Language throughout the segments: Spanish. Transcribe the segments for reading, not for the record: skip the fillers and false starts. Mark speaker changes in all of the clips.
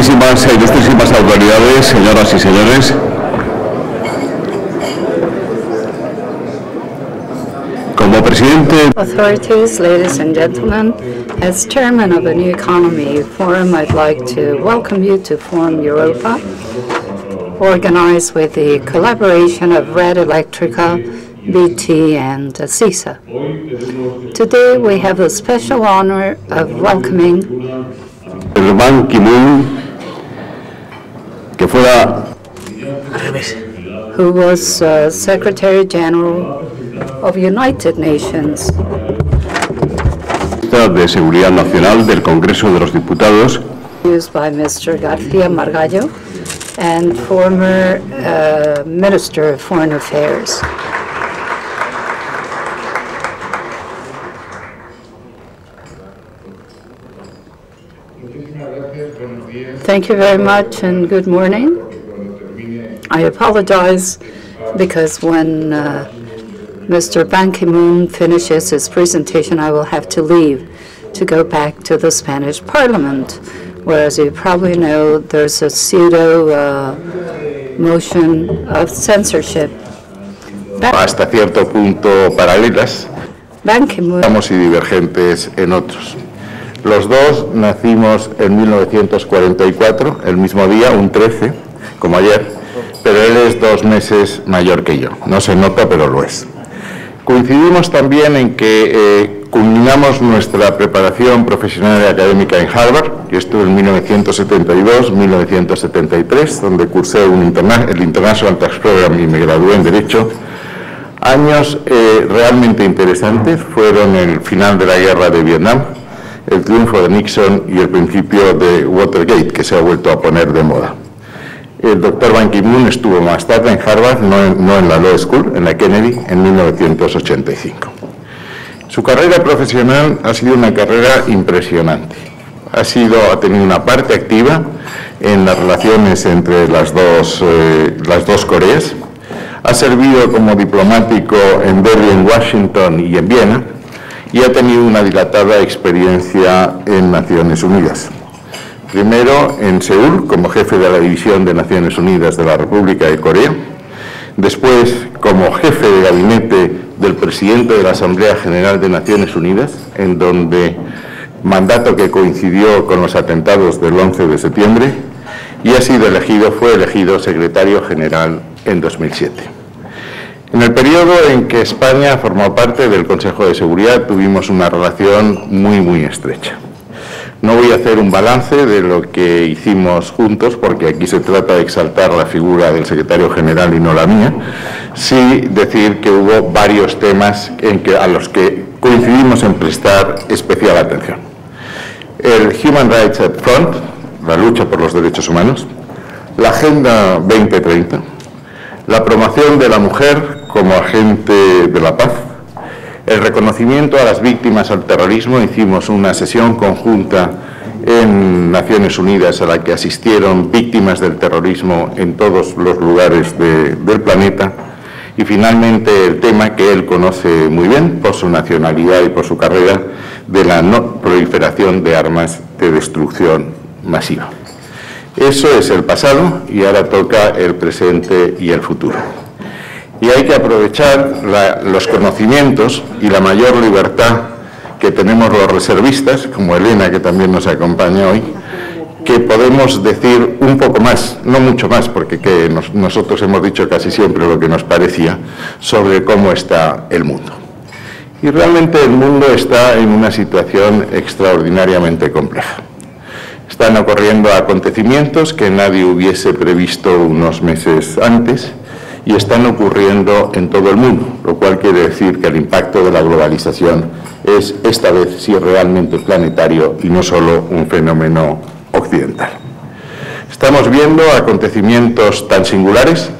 Speaker 1: Ilustrísimas autoridades, señoras y señores, como presidente.
Speaker 2: Authorities, ladies and gentlemen, as chairman of the New Economy Forum, I'd like to welcome you to Forum Europa, organized with the collaboration of Red Electrica, BT, and CISA. Today we have the special honor of welcoming
Speaker 1: Ban Ki-moon, que fuera
Speaker 2: who was Secretary General of United Nations,
Speaker 1: de Seguridad Nacional del Congreso de los Diputados,
Speaker 2: used by Mr. García Margallo, and former Minister of Foreign Affairs. Thank you very much and good morning. I apologize because when Mr. Ban Ki-moon finishes his presentation, I will have to leave to go back to the Spanish Parliament, where, as you probably know, there's a pseudo motion of censorship.
Speaker 3: Hasta cierto punto paralelas,
Speaker 2: Ban Ki-moon
Speaker 3: y divergentes en otros. Los dos nacimos en 1944, el mismo día, un 13, como ayer, pero él es 2 meses mayor que yo. No se nota, pero lo es. Coincidimos también en que culminamos nuestra preparación profesional y académica en Harvard. Yo estuve en 1972-1973, donde cursé el International Tax Program y me gradué en Derecho. Años realmente interesantes, fueron el final de la guerra de Vietnam, el triunfo de Nixon y el principio de Watergate, que se ha vuelto a poner de moda. El doctor Ban Ki-moon estuvo más tarde en Harvard, no en la Law School, en la Kennedy, en 1985. Su carrera profesional ha sido una carrera impresionante. Ha tenido una parte activa en las relaciones entre las dos Coreas. Ha servido como diplomático en Delhi, en Washington y en Viena, y ha tenido una dilatada experiencia en Naciones Unidas. Primero en Seúl, como jefe de la División de Naciones Unidas de la República de Corea, después como jefe de gabinete del presidente de la Asamblea General de Naciones Unidas, en donde mandato que coincidió con los atentados del 11 de septiembre, y fue elegido secretario general en 2007. En el periodo en que España formó parte del Consejo de Seguridad tuvimos una relación muy estrecha. No voy a hacer un balance de lo que hicimos juntos, porque aquí se trata de exaltar la figura del secretario general y no la mía, sí decir que hubo varios temas a los que coincidimos en prestar especial atención. El Human Rights Up Front, la lucha por los derechos humanos, la Agenda 2030, la promoción de la mujer como agente de la paz, el reconocimiento a las víctimas del terrorismo. Hicimos una sesión conjunta en Naciones Unidas a la que asistieron víctimas del terrorismo en todos los lugares del planeta. Y finalmente el tema que él conoce muy bien por su nacionalidad y por su carrera, de la no proliferación de armas de destrucción masiva. Eso es el pasado y ahora toca el presente y el futuro. Y hay que aprovechar los conocimientos y la mayor libertad que tenemos los reservistas, como Elena, que también nos acompaña hoy, que podemos decir un poco más, no mucho más, porque nosotros hemos dicho casi siempre lo que nos parecía, sobre cómo está el mundo. Y realmente el mundo está en una situación extraordinariamente compleja. Están ocurriendo acontecimientos que nadie hubiese previsto unos meses antes, y están ocurriendo en todo el mundo, lo cual quiere decir que el impacto de la globalización es esta vez sí realmente planetario y no solo un fenómeno occidental. Estamos viendo acontecimientos tan singulares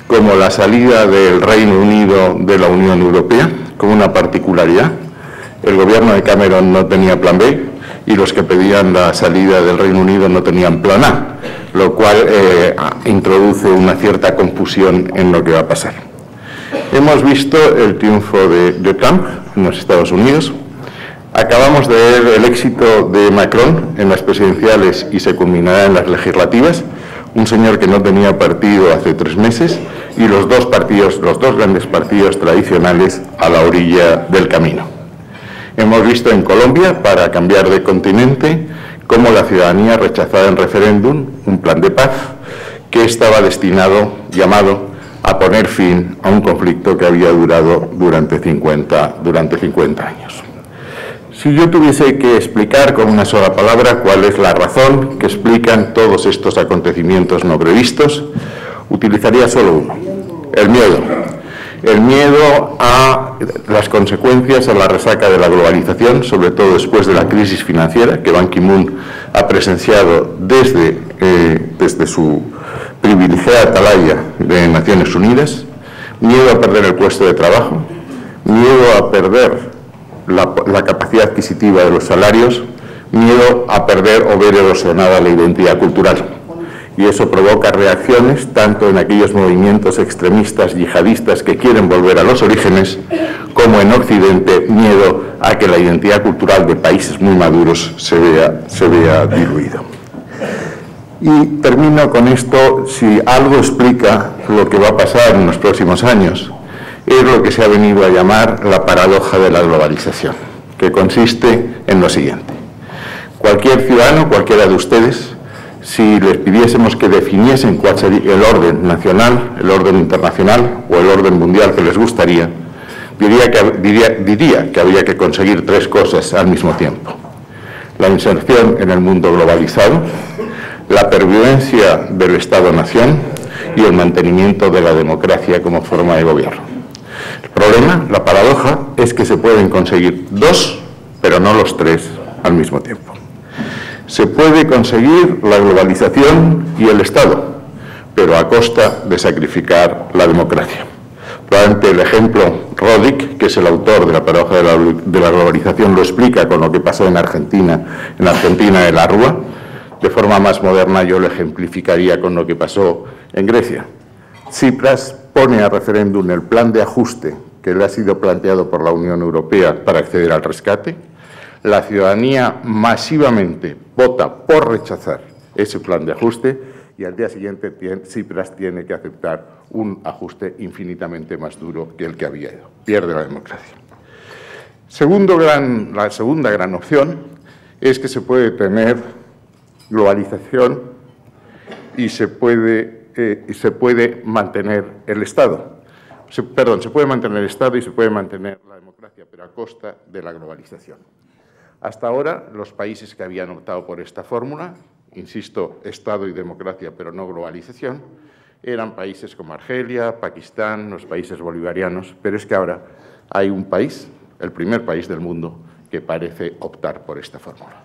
Speaker 3: como la salida del Reino Unido de la Unión Europea, con una particularidad: el gobierno de Cameron no tenía plan B y los que pedían la salida del Reino Unido no tenían plan A, lo cual introduce una cierta confusión en lo que va a pasar. Hemos visto el triunfo de Trump en los Estados Unidos, Acabamos de ver el éxito de Macron en las presidenciales y se culminará en las legislativas, un señor que no tenía partido hace 3 meses y los dos grandes partidos tradicionales a la orilla del camino. Hemos visto en Colombia, para cambiar de continente, cómo la ciudadanía rechazaba en referéndum un plan de paz que estaba llamado a poner fin a un conflicto que había durado durante 50 años. Si yo tuviese que explicar con una sola palabra cuál es la razón que explican todos estos acontecimientos no previstos, utilizaría solo uno: el miedo. El miedo a las consecuencias, a la resaca de la globalización, sobre todo después de la crisis financiera que Ban Ki-moon ha presenciado desde su privilegiada atalaya de Naciones Unidas, miedo a perder el puesto de trabajo, miedo a perder la capacidad adquisitiva de los salarios, miedo a perder o ver erosionada la identidad cultural. Y eso provoca reacciones tanto en aquellos movimientos extremistas yihadistas que quieren volver a los orígenes, como en Occidente, miedo a que la identidad cultural de países muy maduros se vea diluida. Y termino con esto: si algo explica lo que va a pasar en los próximos años, es lo que se ha venido a llamar la paradoja de la globalización, que consiste en lo siguiente. Cualquier ciudadano, cualquiera de ustedes, si les pidiésemos que definiesen cuál sería el orden nacional, el orden internacional o el orden mundial que les gustaría, diría que habría que conseguir 3 cosas al mismo tiempo: la inserción en el mundo globalizado, la pervivencia del Estado-nación y el mantenimiento de la democracia como forma de gobierno. El problema, la paradoja, es que se pueden conseguir 2, pero no los 3 al mismo tiempo. Se puede conseguir la globalización y el Estado, pero a costa de sacrificar la democracia. Probablemente el ejemplo Rodic, que es el autor de la paradoja de la globalización, lo explica con lo que pasó en Argentina de la Rúa. De forma más moderna yo lo ejemplificaría con lo que pasó en Grecia. Tsipras pone a referéndum el plan de ajuste que le ha sido planteado por la Unión Europea para acceder al rescate. La ciudadanía masivamente vota por rechazar ese plan de ajuste y al día siguiente Tsipras tiene que aceptar un ajuste infinitamente más duro que el que había ido. Pierde la democracia. La segunda gran opción es que se puede tener globalización y se puede mantener el Estado. Se puede mantener el Estado y se puede mantener la democracia, pero a costa de la globalización. Hasta ahora, los países que habían optado por esta fórmula, insisto, Estado y democracia, pero no globalización, eran países como Argelia, Pakistán, los países bolivarianos, pero es que ahora hay un país, el primer país del mundo, que parece optar por esta fórmula.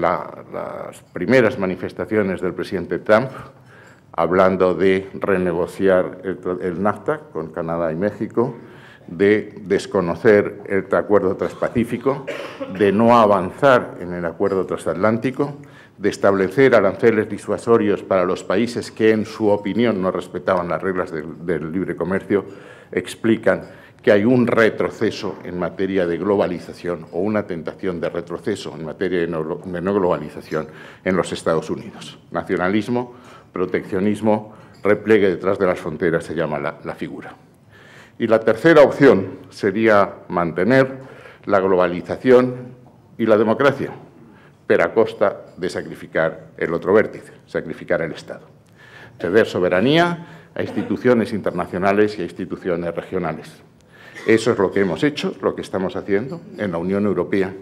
Speaker 3: Las primeras manifestaciones del presidente Trump, hablando de renegociar el NAFTA con Canadá y México, de desconocer el acuerdo transpacífico, de no avanzar en el acuerdo transatlántico, de establecer aranceles disuasorios para los países que, en su opinión, no respetaban las reglas del libre comercio, explican que hay un retroceso en materia de globalización o una tentación de retroceso en materia de no globalización en los Estados Unidos. Nacionalismo, proteccionismo, repliegue detrás de las fronteras se llama la figura. Y la tercera opción sería mantener la globalización y la democracia, pero a costa de sacrificar el otro vértice, sacrificar el Estado. Ceder soberanía a instituciones internacionales y a instituciones regionales. Eso es lo que hemos hecho, lo que estamos haciendo en la Unión Europea,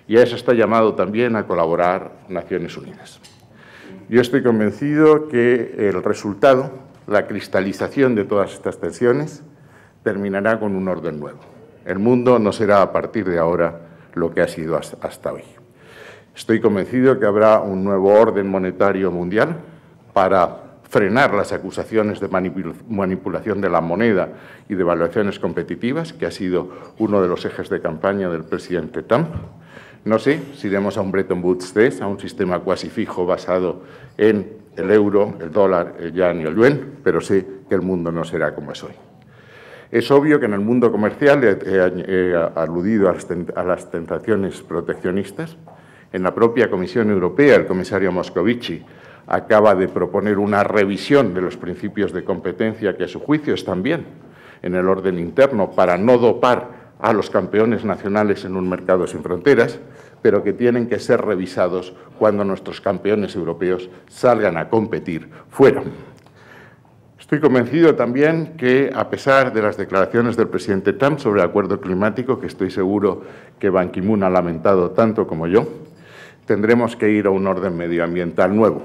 Speaker 3: y a eso está llamado también a colaborar Naciones Unidas. Yo estoy convencido que el resultado, la cristalización de todas estas tensiones, terminará con un orden nuevo. El mundo no será a partir de ahora lo que ha sido hasta hoy. Estoy convencido que habrá un nuevo orden monetario mundial para frenar las acusaciones de manipulación de la moneda y de evaluaciones competitivas, que ha sido uno de los ejes de campaña del presidente Trump. No sé si iremos a un Bretton Woods III, a un sistema cuasi fijo basado en el euro, el dólar, el yuan y el yuan, pero sé que el mundo no será como es hoy. Es obvio que en el mundo comercial he aludido a las tentaciones proteccionistas. En la propia Comisión Europea, el comisario Moscovici acaba de proponer una revisión de los principios de competencia que a su juicio están bien en el orden interno para no dopar a los campeones nacionales en un mercado sin fronteras, pero que tienen que ser revisados cuando nuestros campeones europeos salgan a competir fuera. Estoy convencido también que, a pesar de las declaraciones del presidente Trump sobre el acuerdo climático, que estoy seguro que Ban Ki-moon ha lamentado tanto como yo, tendremos que ir a un orden medioambiental nuevo,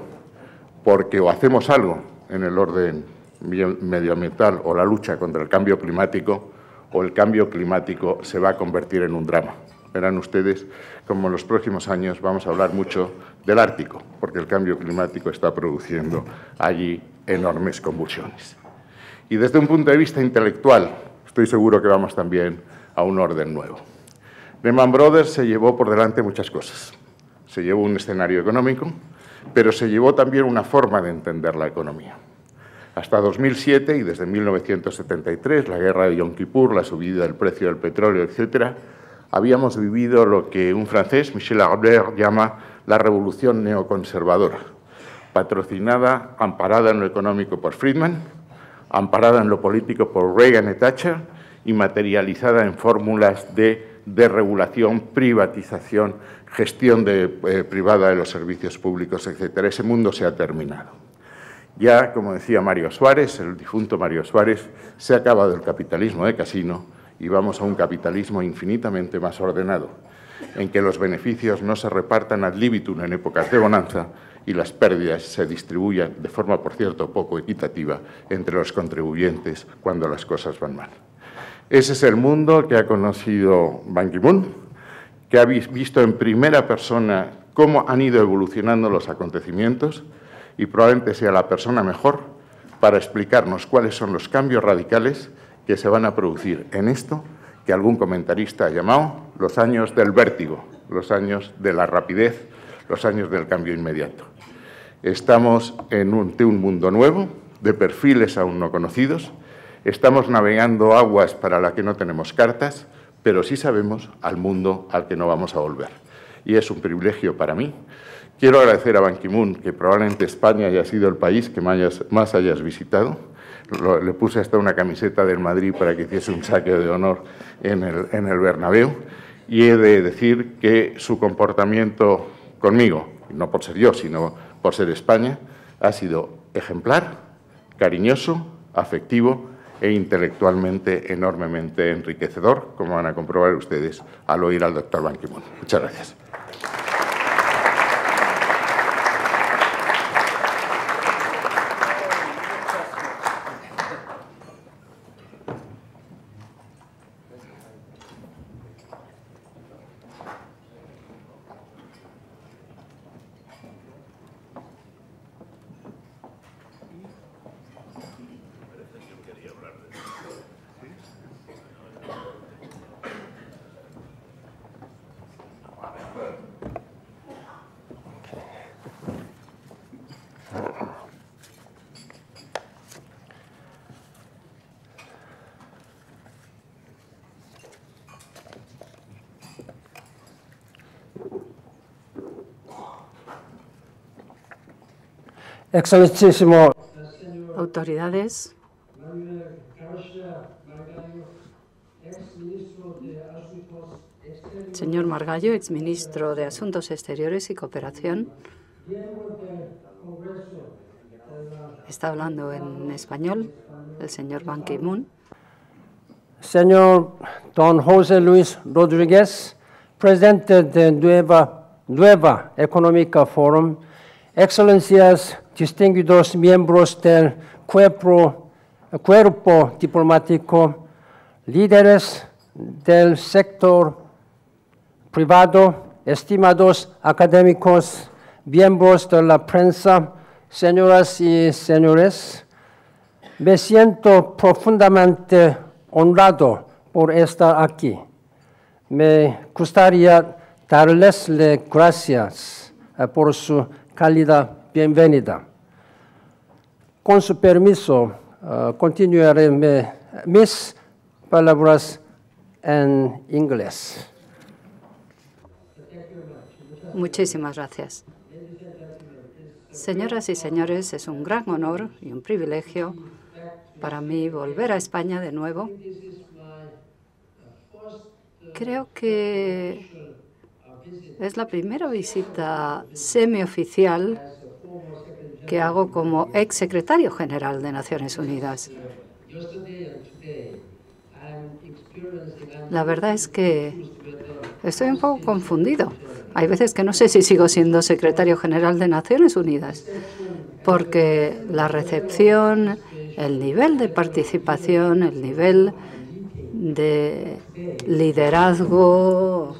Speaker 3: porque o hacemos algo en el orden medioambiental o la lucha contra el cambio climático, o el cambio climático se va a convertir en un drama. Verán ustedes como en los próximos años vamos a hablar mucho del Ártico, porque el cambio climático está produciendo allí enormes convulsiones. Y desde un punto de vista intelectual, estoy seguro que vamos también a un orden nuevo. Lehman Brothers se llevó por delante muchas cosas. Se llevó un escenario económico, pero se llevó también una forma de entender la economía. Hasta 2007 y desde 1973, la guerra de Yom Kippur, la subida del precio del petróleo, etcétera, habíamos vivido lo que un francés, Michel Houellebecq, llama la revolución neoconservadora, patrocinada, amparada en lo económico por Friedman, amparada en lo político por Reagan y Thatcher y materializada en fórmulas de desregulación, privatización, gestión privada de los servicios públicos, etcétera. Ese mundo se ha terminado. Ya, como decía Mario Suárez, el difunto Mario Suárez, se ha acabado el capitalismo de casino y vamos a un capitalismo infinitamente más ordenado, en que los beneficios no se repartan ad libitum en épocas de bonanza y las pérdidas se distribuyan de forma, por cierto, poco equitativa entre los contribuyentes cuando las cosas van mal. Ese es el mundo que ha conocido Ban Ki-moon, que ha visto en primera persona cómo han ido evolucionando los acontecimientos y probablemente sea la persona mejor para explicarnos cuáles son los cambios radicales que se van a producir en esto que algún comentarista ha llamado los años del vértigo, los años de la rapidez, los años del cambio inmediato. Estamos ante un mundo nuevo, de perfiles aún no conocidos, estamos navegando aguas para las que no tenemos cartas, pero sí sabemos al mundo al que no vamos a volver. Y es un privilegio para mí. Quiero agradecer a Ban Ki-moon, que probablemente España haya sido el país que más hayas visitado. Le puse hasta una camiseta del Madrid para que hiciese un saque de honor en el Bernabéu. Y he de decir que su comportamiento conmigo, no por ser yo, sino por ser España, ha sido ejemplar, cariñoso, afectivo e intelectualmente enormemente enriquecedor, como van a comprobar ustedes al oír al doctor Ban Ki-moon. Muchas gracias.
Speaker 4: Excelentísimo.
Speaker 2: Autoridades, señor Margallo, exministro de Asuntos Exteriores y Cooperación, está hablando en español el señor Ban Ki-moon.
Speaker 4: Señor Don José Luis Rodríguez, presidente de Nueva Económica Forum, Excelencias, distinguidos miembros del cuerpo diplomático, líderes del sector privado, estimados académicos, miembros de la prensa, señoras y señores, me siento profundamente honrado por estar aquí. Me gustaría darles las gracias por su cálida bienvenida. Con su permiso, continuaré mis palabras en inglés.
Speaker 2: Muchísimas gracias. Señoras y señores, es un gran honor y un privilegio para mí volver a España de nuevo. Creo que es la primera visita semioficial que hago como exsecretario general de Naciones Unidas. La verdad es que estoy un poco confundido. Hay veces que no sé si sigo siendo secretario general de Naciones Unidas, porque la recepción, el nivel de participación, el nivel de liderazgo,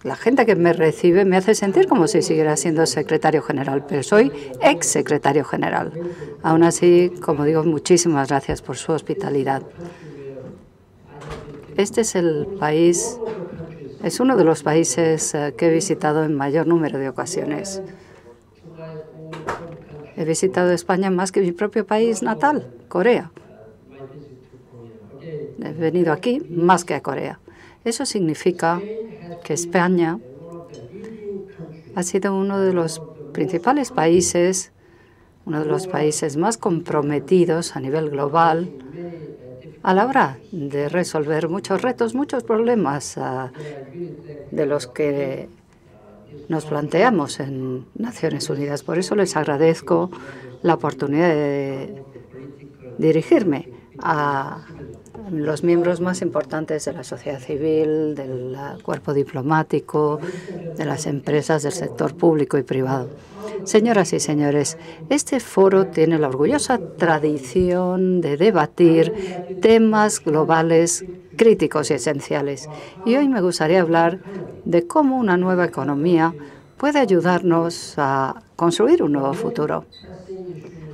Speaker 2: la gente que me recibe me hace sentir como si siguiera siendo secretario general, pero soy exsecretario general. Aún así, como digo, muchísimas gracias por su hospitalidad. Este es el país, es uno de los países que he visitado en mayor número de ocasiones. He visitado España más que mi propio país natal, Corea. He venido aquí más que a Corea. Eso significa que España ha sido uno de los principales países, uno de los países más comprometidos a nivel global a la hora de resolver muchos retos, muchos problemas de los que nos planteamos en Naciones Unidas. Por eso les agradezco la oportunidad de dirigirme a los miembros más importantes de la sociedad civil, del cuerpo diplomático, de las empresas del sector público y privado. Señoras y señores, este foro tiene la orgullosa tradición de debatir temas globales críticos y esenciales. Y hoy me gustaría hablar de cómo una nueva economía puede ayudarnos a construir un nuevo futuro.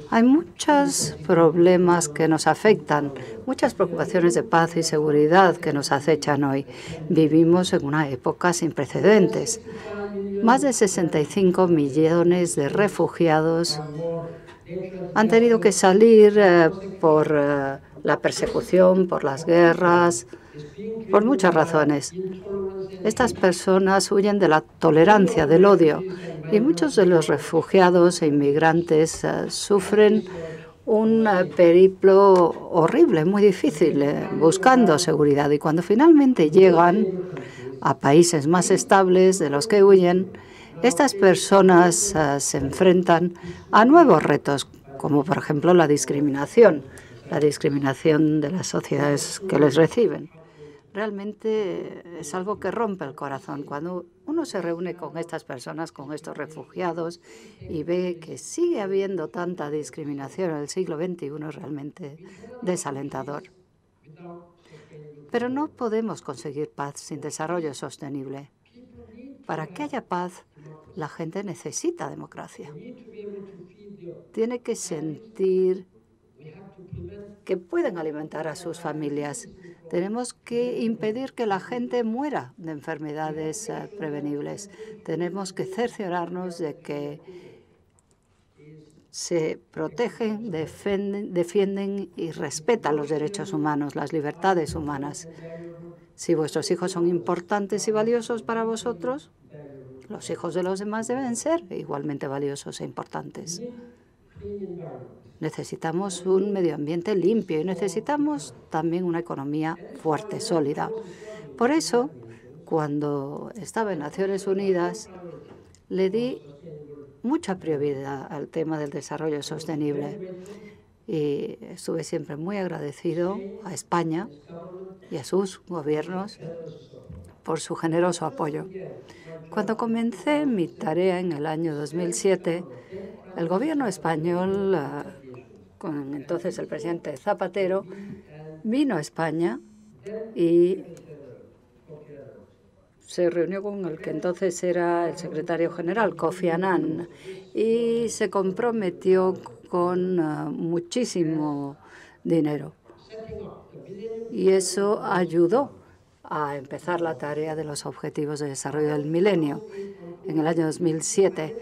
Speaker 2: Hay muchos problemas que nos afectan, muchas preocupaciones de paz y seguridad que nos acechan hoy. Vivimos en una época sin precedentes. Más de 65 millones de refugiados han tenido que salir por la persecución, por las guerras, por muchas razones. Estas personas huyen de la tolerancia, del odio, y muchos de los refugiados e inmigrantes sufren un periplo horrible, muy difícil, buscando seguridad. Y cuando finalmente llegan a países más estables de los que huyen, estas personas se enfrentan a nuevos retos, como por ejemplo la discriminación de las sociedades que les reciben. Realmente es algo que rompe el corazón cuando uno se reúne con estas personas, con estos refugiados, y ve que sigue habiendo tanta discriminación en el siglo XXI. Es realmente desalentador. Pero no podemos conseguir paz sin desarrollo sostenible. Para que haya paz, la gente necesita democracia. Tiene que sentir que pueden alimentar a sus familias. Tenemos que impedir que la gente muera de enfermedades prevenibles. Tenemos que cerciorarnos de que se protegen, defienden y respetan los derechos humanos, las libertades humanas. Si vuestros hijos son importantes y valiosos para vosotros, los hijos de los demás deben ser igualmente valiosos e importantes. Necesitamos un medio ambiente limpio y necesitamos también una economía fuerte, sólida. Por eso, cuando estaba en Naciones Unidas, le di mucha prioridad al tema del desarrollo sostenible y estuve siempre muy agradecido a España y a sus gobiernos por su generoso apoyo. Cuando comencé mi tarea en el año 2007, el gobierno español, con entonces el presidente Zapatero, vino a España y se reunió con el que entonces era el secretario general, Kofi Annan, y se comprometió con muchísimo dinero. Y eso ayudó a empezar la tarea de los Objetivos de Desarrollo del Milenio en el año 2007.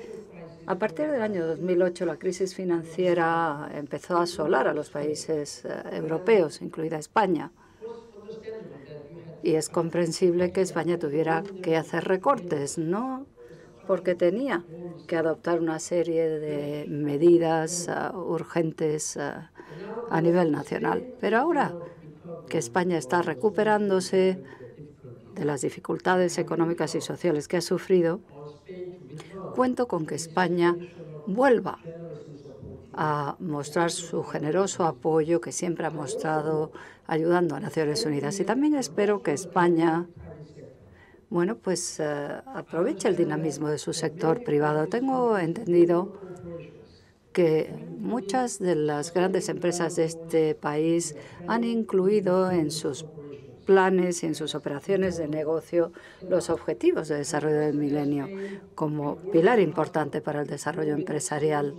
Speaker 2: A partir del año 2008, la crisis financiera empezó a asolar a los países europeos, incluida España. Y es comprensible que España tuviera que hacer recortes, no porque tenía que adoptar una serie de medidas urgentes a nivel nacional. Pero ahora que España está recuperándose de las dificultades económicas y sociales que ha sufrido, cuento con que España vuelva a mostrar su generoso apoyo que siempre ha mostrado ayudando a Naciones Unidas. Y también espero que España, bueno, pues aproveche el dinamismo de su sector privado. Tengo entendido que muchas de las grandes empresas de este país han incluido en sus planes y en sus operaciones de negocio los objetivos de desarrollo del milenio como pilar importante para el desarrollo empresarial.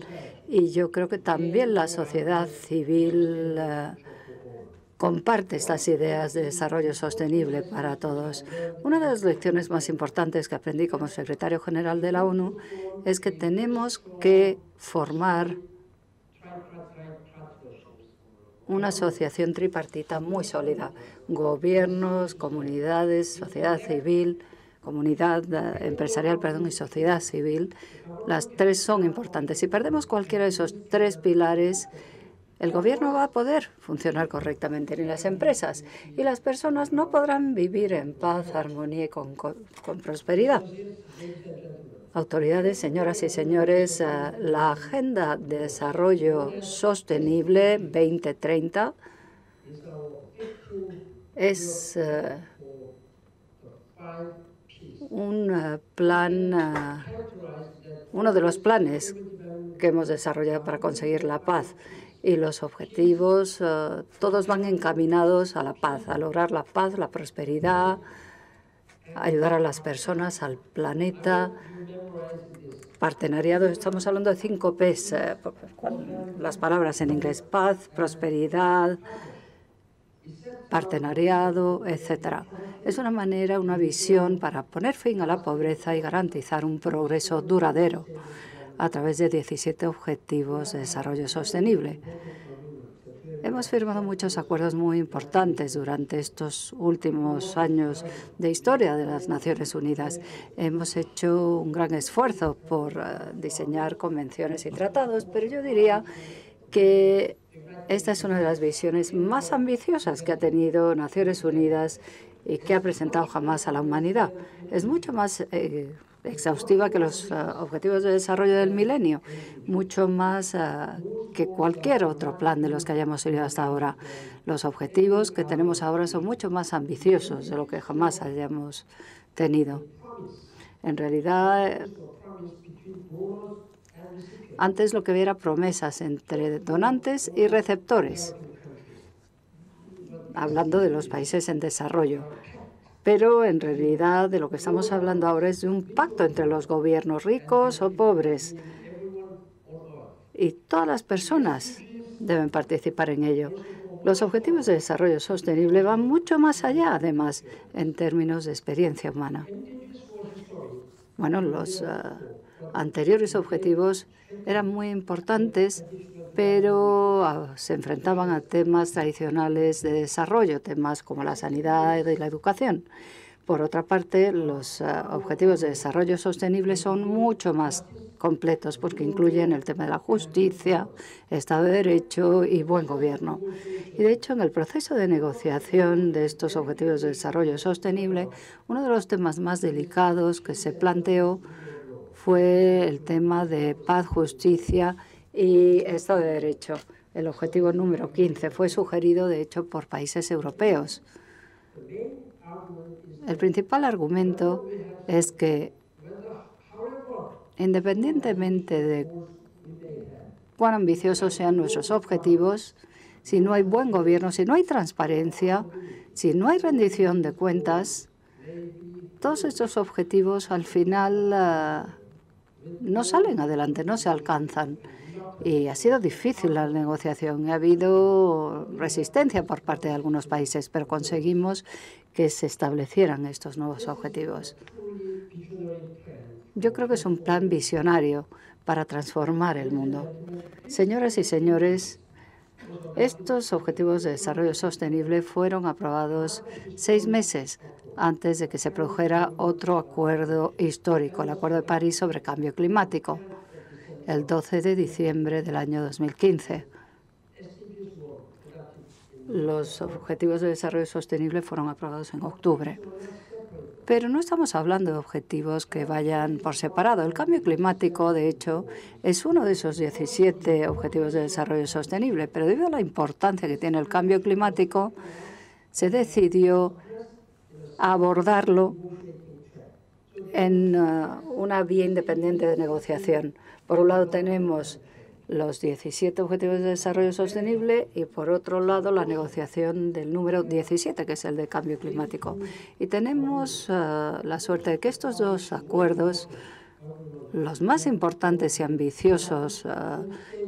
Speaker 2: Y yo creo que también la sociedad civil comparte estas ideas de desarrollo sostenible para todos. Una de las lecciones más importantes que aprendí como secretario general de la ONU es que tenemos que formar una asociación tripartita muy sólida. Gobiernos, comunidades, sociedad civil, comunidad empresarial, y sociedad civil. Las tres son importantes. Si perdemos cualquiera de esos tres pilares, el gobierno va a poder funcionar correctamente, ni las empresas, y las personas no podrán vivir en paz, armonía y con prosperidad. Autoridades, señoras y señores, la Agenda de Desarrollo Sostenible 2030 es un plan, uno de los planes que hemos desarrollado para conseguir la paz. Y los objetivos todos van encaminados a la paz, a lograr la paz, la prosperidad, ayudar a las personas, al planeta. Partenariado, estamos hablando de 5 P's, las palabras en inglés: paz, prosperidad, partenariado, etcétera. Es una manera, una visión para poner fin a la pobreza y garantizar un progreso duradero a través de 17 Objetivos de Desarrollo Sostenible. Hemos firmado muchos acuerdos muy importantes durante estos últimos años de historia de las Naciones Unidas. Hemos hecho un gran esfuerzo por diseñar convenciones y tratados, pero yo diría que esta es una de las visiones más ambiciosas que ha tenido Naciones Unidas y que ha presentado jamás a la humanidad. Es mucho más exhaustiva que los Objetivos de Desarrollo del Milenio, mucho más que cualquier otro plan de los que hayamos tenido hasta ahora. Los objetivos que tenemos ahora son mucho más ambiciosos de lo que jamás hayamos tenido. En realidad, antes lo que había era promesas entre donantes y receptores, hablando de los países en desarrollo. Pero en realidad de lo que estamos hablando ahora es de un pacto entre los gobiernos ricos o pobres. Y todas las personas deben participar en ello. Los Objetivos de Desarrollo Sostenible van mucho más allá, además, en términos de experiencia humana. Bueno, los anteriores objetivos eran muy importantes, pero se enfrentaban a temas tradicionales de desarrollo, temas como la sanidad y la educación. Por otra parte, los Objetivos de Desarrollo Sostenible son mucho más completos porque incluyen el tema de la justicia, Estado de Derecho y buen gobierno. Y de hecho, en el proceso de negociación de estos Objetivos de Desarrollo Sostenible, uno de los temas más delicados que se planteó fue el tema de paz, justicia y Estado de Derecho. El objetivo número 15 fue sugerido, de hecho, por países europeos. El principal argumento es que, independientemente de cuán ambiciosos sean nuestros objetivos, si no hay buen gobierno, si no hay transparencia, si no hay rendición de cuentas, todos estos objetivos al final no salen adelante, no se alcanzan. Y ha sido difícil la negociación. Ha habido resistencia por parte de algunos países, pero conseguimos que se establecieran estos nuevos objetivos. Yo creo que es un plan visionario, para transformar el mundo. Señoras y señores, estos Objetivos de Desarrollo Sostenible fueron aprobados 6 meses antes de que se produjera otro acuerdo histórico, el Acuerdo de París sobre Cambio Climático, el 12 de diciembre del año 2015. Los Objetivos de Desarrollo Sostenible fueron aprobados en octubre. Pero no estamos hablando de objetivos que vayan por separado. El cambio climático, de hecho, es uno de esos 17 Objetivos de Desarrollo Sostenible, pero debido a la importancia que tiene el cambio climático, se decidió abordarlo en una vía independiente de negociación. Por un lado tenemos los 17 Objetivos de Desarrollo Sostenible y, por otro lado, la negociación del número 17, que es el de cambio climático. Y tenemos la suerte de que estos dos acuerdos, los más importantes y ambiciosos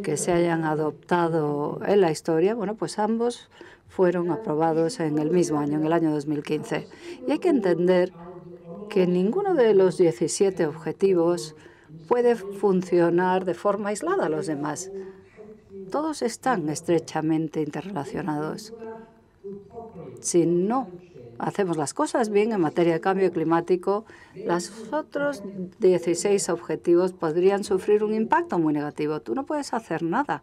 Speaker 2: que se hayan adoptado en la historia, bueno, pues ambos fueron aprobados en el mismo año, en el año 2015. Y hay que entender que ninguno de los 17 objetivos puede funcionar de forma aislada a los demás. Todos están estrechamente interrelacionados. Si no hacemos las cosas bien en materia de cambio climático, los otros 16 objetivos podrían sufrir un impacto muy negativo. Tú no puedes hacer nada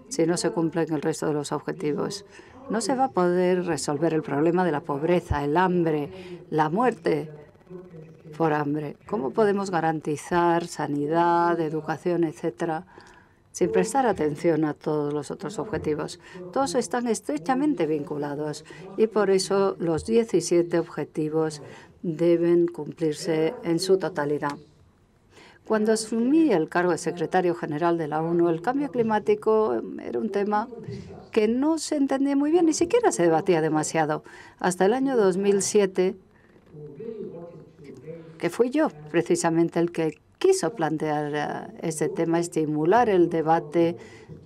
Speaker 2: si no se cumplen el resto de los objetivos. No se va a poder resolver el problema de la pobreza, el hambre, la muerte por hambre. ¿Cómo podemos garantizar sanidad, educación, etcétera, sin prestar atención a todos los otros objetivos? Todos están estrechamente vinculados y por eso los 17 objetivos deben cumplirse en su totalidad. Cuando asumí el cargo de secretario general de la ONU, el cambio climático era un tema que no se entendía muy bien, ni siquiera se debatía demasiado. Hasta el año 2007, que fui yo precisamente el que quiso plantear ese tema, estimular el debate,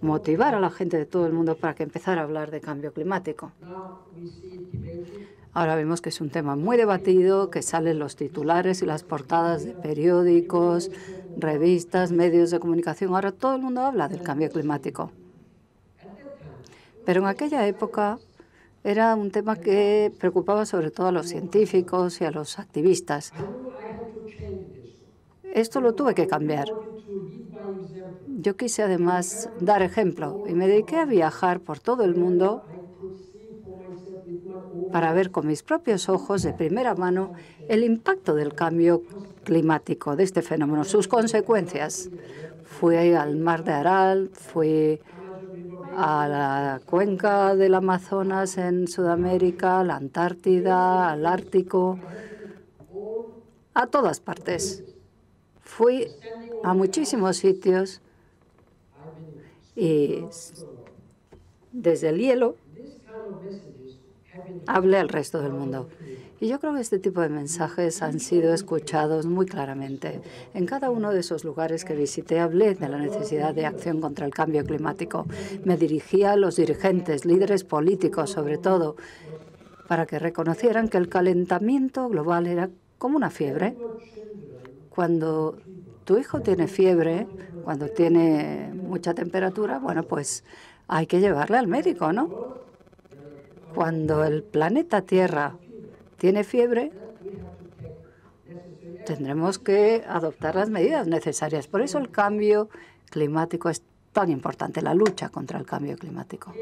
Speaker 2: motivar a la gente de todo el mundo para que empezara a hablar de cambio climático. Ahora vemos que es un tema muy debatido, que salen los titulares y las portadas de periódicos, revistas, medios de comunicación. Ahora todo el mundo habla del cambio climático. Pero en aquella época era un tema que preocupaba sobre todo a los científicos y a los activistas. Esto lo tuve que cambiar. Yo quise además dar ejemplo y me dediqué a viajar por todo el mundo para ver con mis propios ojos de primera mano el impacto del cambio climático, de este fenómeno, sus consecuencias. Fui al Mar de Aral, fui a la cuenca del Amazonas en Sudamérica, a la Antártida, al Ártico, a todas partes. Fui a muchísimos sitios y desde el hielo hablé al resto del mundo. Y yo creo que este tipo de mensajes han sido escuchados muy claramente. En cada uno de esos lugares que visité hablé de la necesidad de acción contra el cambio climático. Me dirigía a los dirigentes, líderes políticos sobre todo, para que reconocieran que el calentamiento global era como una fiebre. Cuando tu hijo tiene fiebre, cuando tiene mucha temperatura, bueno, pues hay que llevarle al médico, ¿no? Cuando el planeta Tierra tiene fiebre, tendremos que adoptar las medidas necesarias. Por eso el cambio climático es tan importante, la lucha contra el cambio climático.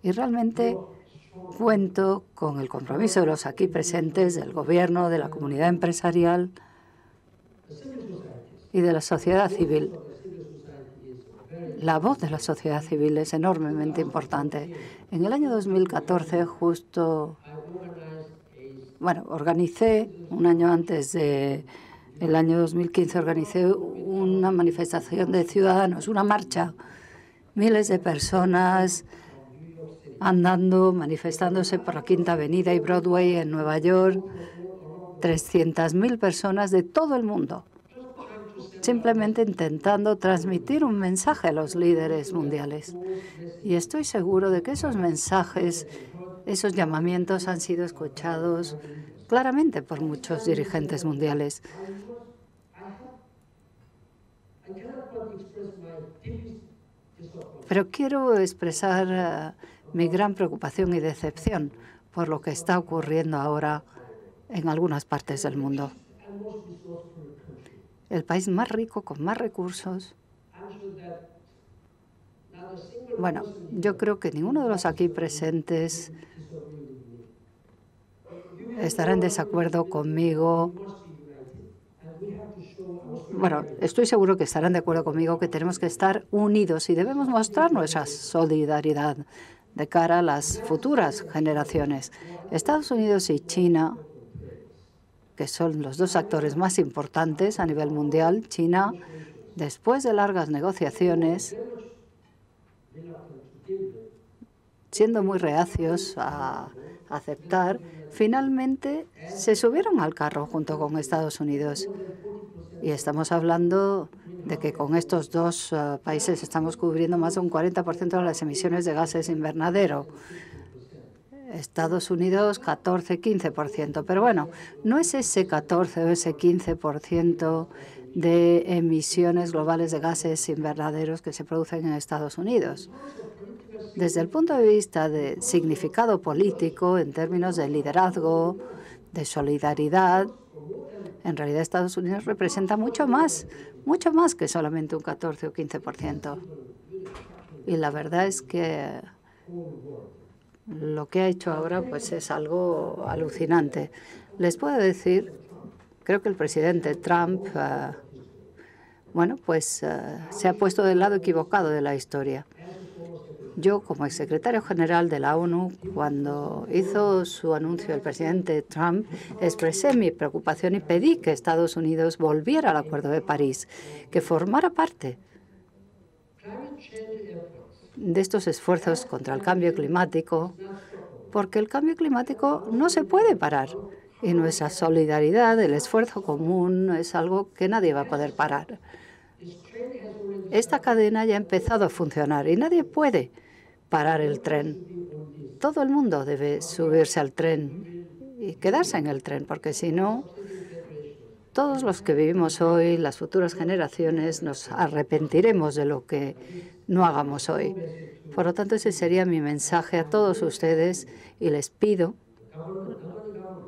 Speaker 2: Y realmente cuento con el compromiso de los aquí presentes, del Gobierno, de la comunidad empresarial y de la sociedad civil. La voz de la sociedad civil es enormemente importante. En el año 2014, organicé, un año antes del año 2015, organicé una manifestación de ciudadanos, una marcha. Miles de personas andando, manifestándose por la Quinta Avenida y Broadway en Nueva York. 300.000 personas de todo el mundo, simplemente intentando transmitir un mensaje a los líderes mundiales. Y estoy seguro de que esos mensajes, esos llamamientos han sido escuchados claramente por muchos dirigentes mundiales. Pero quiero expresar mi gran preocupación y decepción por lo que está ocurriendo ahora en algunas partes del mundo. El país más rico, con más recursos. Bueno, yo creo que ninguno de los aquí presentes estará en desacuerdo conmigo. Bueno, estoy seguro que estarán de acuerdo conmigo que tenemos que estar unidos y debemos mostrar nuestra solidaridad de cara a las futuras generaciones. Estados Unidos y China, que son los dos actores más importantes a nivel mundial. China, después de largas negociaciones, siendo muy reacios a aceptar, finalmente se subieron al carro junto con Estados Unidos. Y estamos hablando de que con estos dos países estamos cubriendo más de un 40% de las emisiones de gases invernadero. Estados Unidos 14-15%. Pero bueno, no es ese 14 o ese 15% de emisiones globales de gases invernaderos que se producen en Estados Unidos. Desde el punto de vista de significado político, en términos de liderazgo, de solidaridad, en realidad Estados Unidos representa mucho más que solamente un 14 o 15%. Y la verdad es que lo que ha hecho ahora pues es algo alucinante. Les puedo decir, creo que el presidente Trump, se ha puesto del lado equivocado de la historia. Yo, como exsecretario general de la ONU, cuando hizo su anuncio el presidente Trump, expresé mi preocupación y pedí que Estados Unidos volviera al Acuerdo de París, que formara parte de estos esfuerzos contra el cambio climático, porque el cambio climático no se puede parar y nuestra solidaridad, el esfuerzo común, es algo que nadie va a poder parar. Esta cadena ya ha empezado a funcionar y nadie puede parar el tren. Todo el mundo debe subirse al tren y quedarse en el tren, porque si no, todos los que vivimos hoy, las futuras generaciones, nos arrepentiremos de lo que no hagamos hoy. Por lo tanto, ese sería mi mensaje a todos ustedes y les pido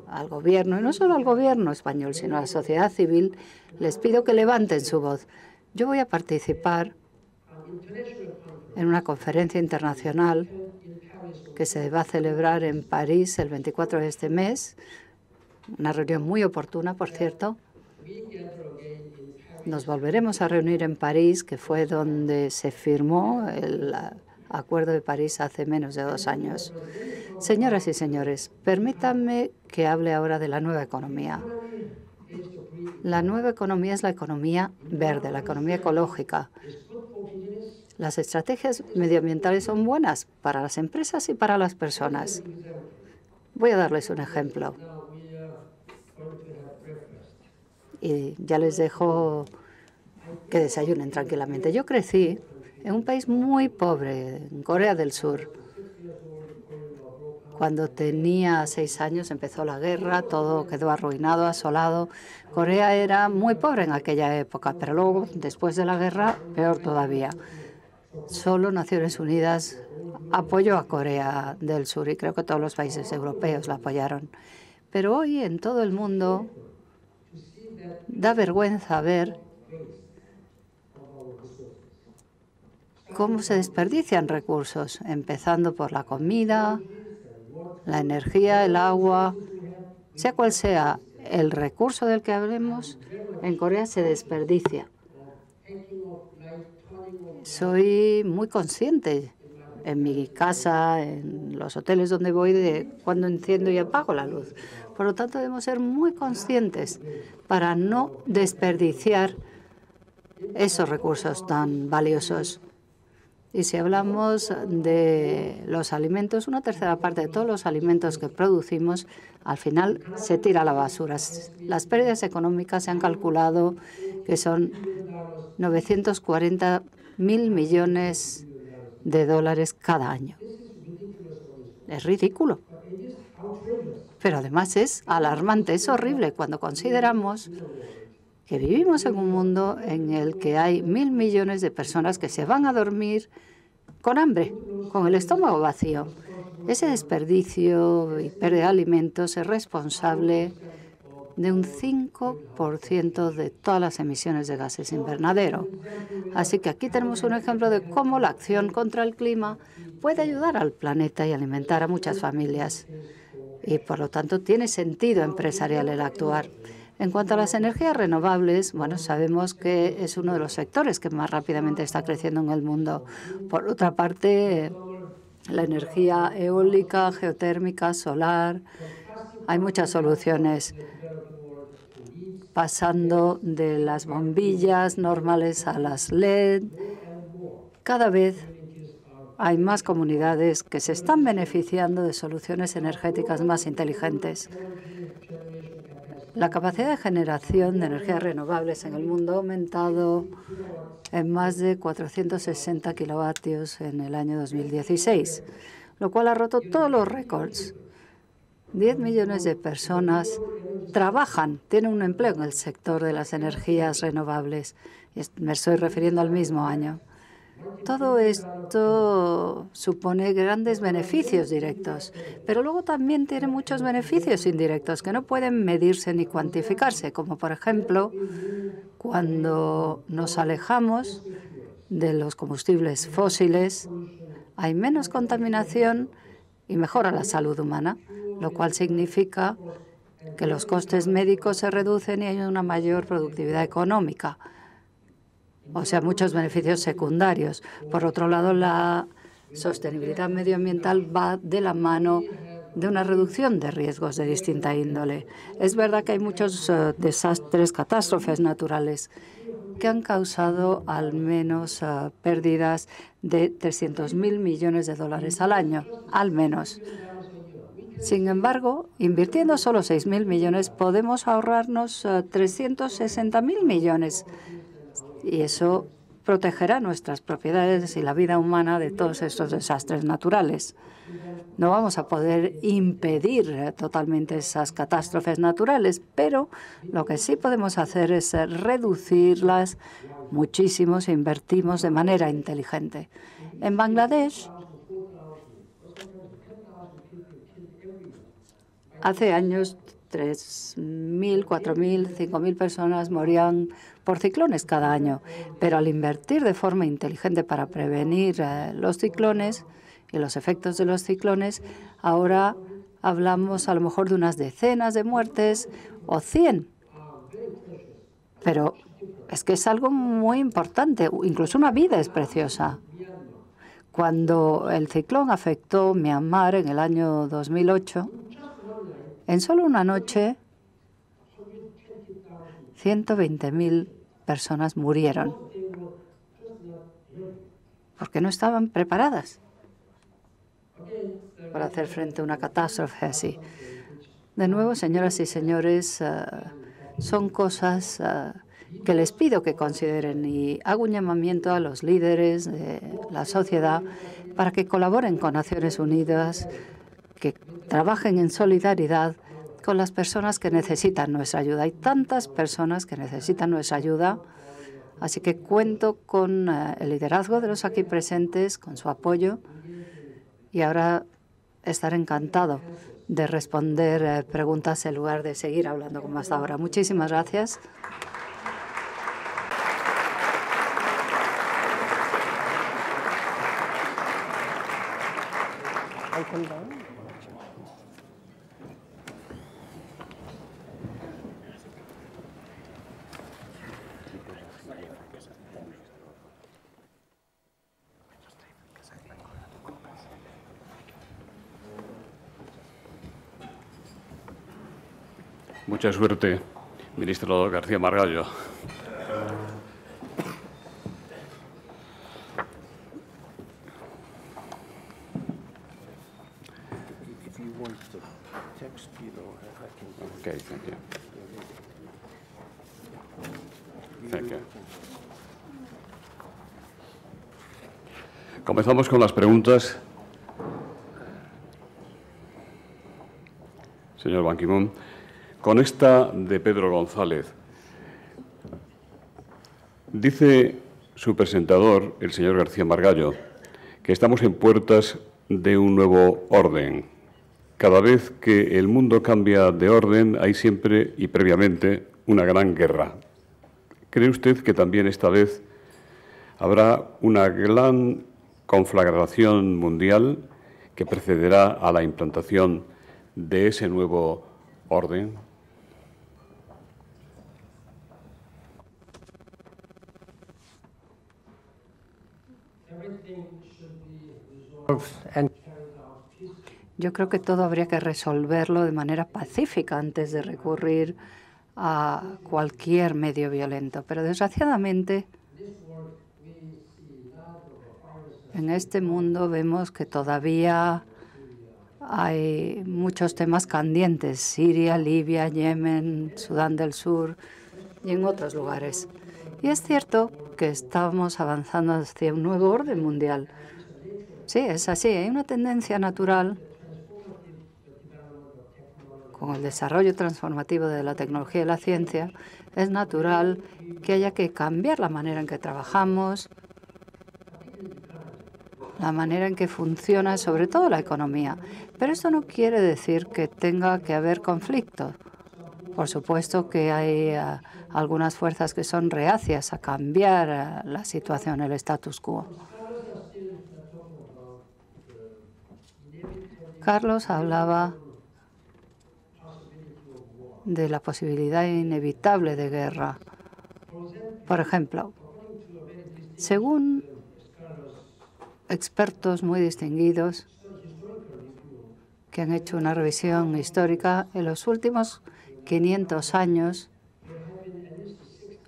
Speaker 2: al gobierno, y no solo al gobierno español, sino a la sociedad civil, les pido que levanten su voz. Yo voy a participar en una conferencia internacional que se va a celebrar en París el 24 de este mes, una reunión muy oportuna, por cierto. Nos volveremos a reunir en París, que fue donde se firmó el Acuerdo de París hace menos de 2 años. Señoras y señores, permítanme que hable ahora de la nueva economía. La nueva economía es la economía verde, la economía ecológica. Las estrategias medioambientales son buenas para las empresas y para las personas. Voy a darles un ejemplo. Y ya les dejo que desayunen tranquilamente. Yo crecí en un país muy pobre, en Corea del Sur. Cuando tenía 6 años empezó la guerra, todo quedó arruinado, asolado. Corea era muy pobre en aquella época, pero luego, después de la guerra, peor todavía. Solo Naciones Unidas apoyó a Corea del Sur y creo que todos los países europeos la apoyaron. Pero hoy en todo el mundo da vergüenza ver cómo se desperdician recursos, empezando por la comida, la energía, el agua, sea cual sea el recurso del que hablemos, en Corea se desperdicia. Soy muy consciente en mi casa, en los hoteles donde voy, de cuando enciendo y apago la luz. Por lo tanto, debemos ser muy conscientes para no desperdiciar esos recursos tan valiosos. Y si hablamos de los alimentos, 1/3 parte de todos los alimentos que producimos, al final se tira a la basura. Las pérdidas económicas se han calculado que son 940.000 millones de dólares cada año. Es ridículo. Pero además es alarmante, es horrible cuando consideramos que vivimos en un mundo en el que hay 1.000 millones de personas que se van a dormir con hambre, con el estómago vacío. Ese desperdicio y pérdida de alimentos es responsable de un 5% de todas las emisiones de gases invernadero. Así que aquí tenemos un ejemplo de cómo la acción contra el clima puede ayudar al planeta y alimentar a muchas familias. Y por lo tanto tiene sentido empresarial el actuar. En cuanto a las energías renovables, bueno, sabemos que es uno de los sectores que más rápidamente está creciendo en el mundo. Por otra parte, la energía eólica, geotérmica, solar, hay muchas soluciones, pasando de las bombillas normales a las LED. Cada vez hay más comunidades que se están beneficiando de soluciones energéticas más inteligentes. La capacidad de generación de energías renovables en el mundo ha aumentado en más de 460 kilovatios en el año 2016, lo cual ha roto todos los récords. 10 millones de personas trabajan, tienen un empleo en el sector de las energías renovables. Me estoy refiriendo al mismo año. Todo esto supone grandes beneficios directos, pero luego también tiene muchos beneficios indirectos que no pueden medirse ni cuantificarse, como por ejemplo, cuando nos alejamos de los combustibles fósiles, hay menos contaminación y mejora la salud humana, lo cual significa que los costes médicos se reducen y hay una mayor productividad económica. O sea, muchos beneficios secundarios. Por otro lado, la sostenibilidad medioambiental va de la mano de una reducción de riesgos de distinta índole. Es verdad que hay muchos desastres, catástrofes naturales que han causado al menos pérdidas de 300.000 millones de dólares al año, al menos. Sin embargo, invirtiendo solo 6.000 millones, podemos ahorrarnos 360.000 millones. Y eso protegerá nuestras propiedades y la vida humana de todos estos desastres naturales. No vamos a poder impedir totalmente esas catástrofes naturales, pero lo que sí podemos hacer es reducirlas muchísimo si invertimos de manera inteligente. En Bangladesh, hace años, 3.000, 4.000, 5.000 personas morían por ciclones cada año. Pero al invertir de forma inteligente para prevenir los ciclones y los efectos de los ciclones, ahora hablamos a lo mejor de unas decenas de muertes o 100. Pero es que es algo muy importante. Incluso una vida es preciosa. Cuando el ciclón afectó Myanmar en el año 2008, en solo una noche, 120.000 personas murieron porque no estaban preparadas para hacer frente a una catástrofe así. De nuevo, señoras y señores, son cosas que les pido que consideren y hago un llamamiento a los líderes de la sociedad para que colaboren con Naciones Unidas, que trabajen en solidaridad con las personas que necesitan nuestra ayuda. Hay tantas personas que necesitan nuestra ayuda, así que cuento con el liderazgo de los aquí presentes, con su apoyo, y ahora estaré encantado de responder preguntas en lugar de seguir hablando como hasta ahora. Muchísimas gracias.
Speaker 1: Mucha suerte, ministro García Margallo. Okay, thank you. Thank you. Comenzamos con las preguntas. Señor Ban Ki-moon, con esta de Pedro González. Dice su presentador, el señor García Margallo, que estamos en puertas de un nuevo orden. Cada vez que el mundo cambia de orden, hay siempre y previamente una gran guerra. ¿Cree usted que también esta vez habrá una gran conflagración mundial que precederá a la implantación de ese nuevo orden?
Speaker 2: Yo creo que todo habría que resolverlo de manera pacífica antes de recurrir a cualquier medio violento. Pero desgraciadamente, en este mundo vemos que todavía hay muchos temas candentes: Siria, Libia, Yemen, Sudán del Sur y en otros lugares. Y es cierto que estamos avanzando hacia un nuevo orden mundial. Sí, es así. Hay una tendencia natural con el desarrollo transformativo de la tecnología y la ciencia. Es natural que haya que cambiar la manera en que trabajamos, la manera en que funciona, sobre todo la economía. Pero esto no quiere decir que tenga que haber conflicto. Por supuesto que hay algunas fuerzas que son reacias a cambiar la situación, el status quo. Carlos hablaba de la posibilidad inevitable de guerra. Por ejemplo, según expertos muy distinguidos que han hecho una revisión histórica, en los últimos 500 años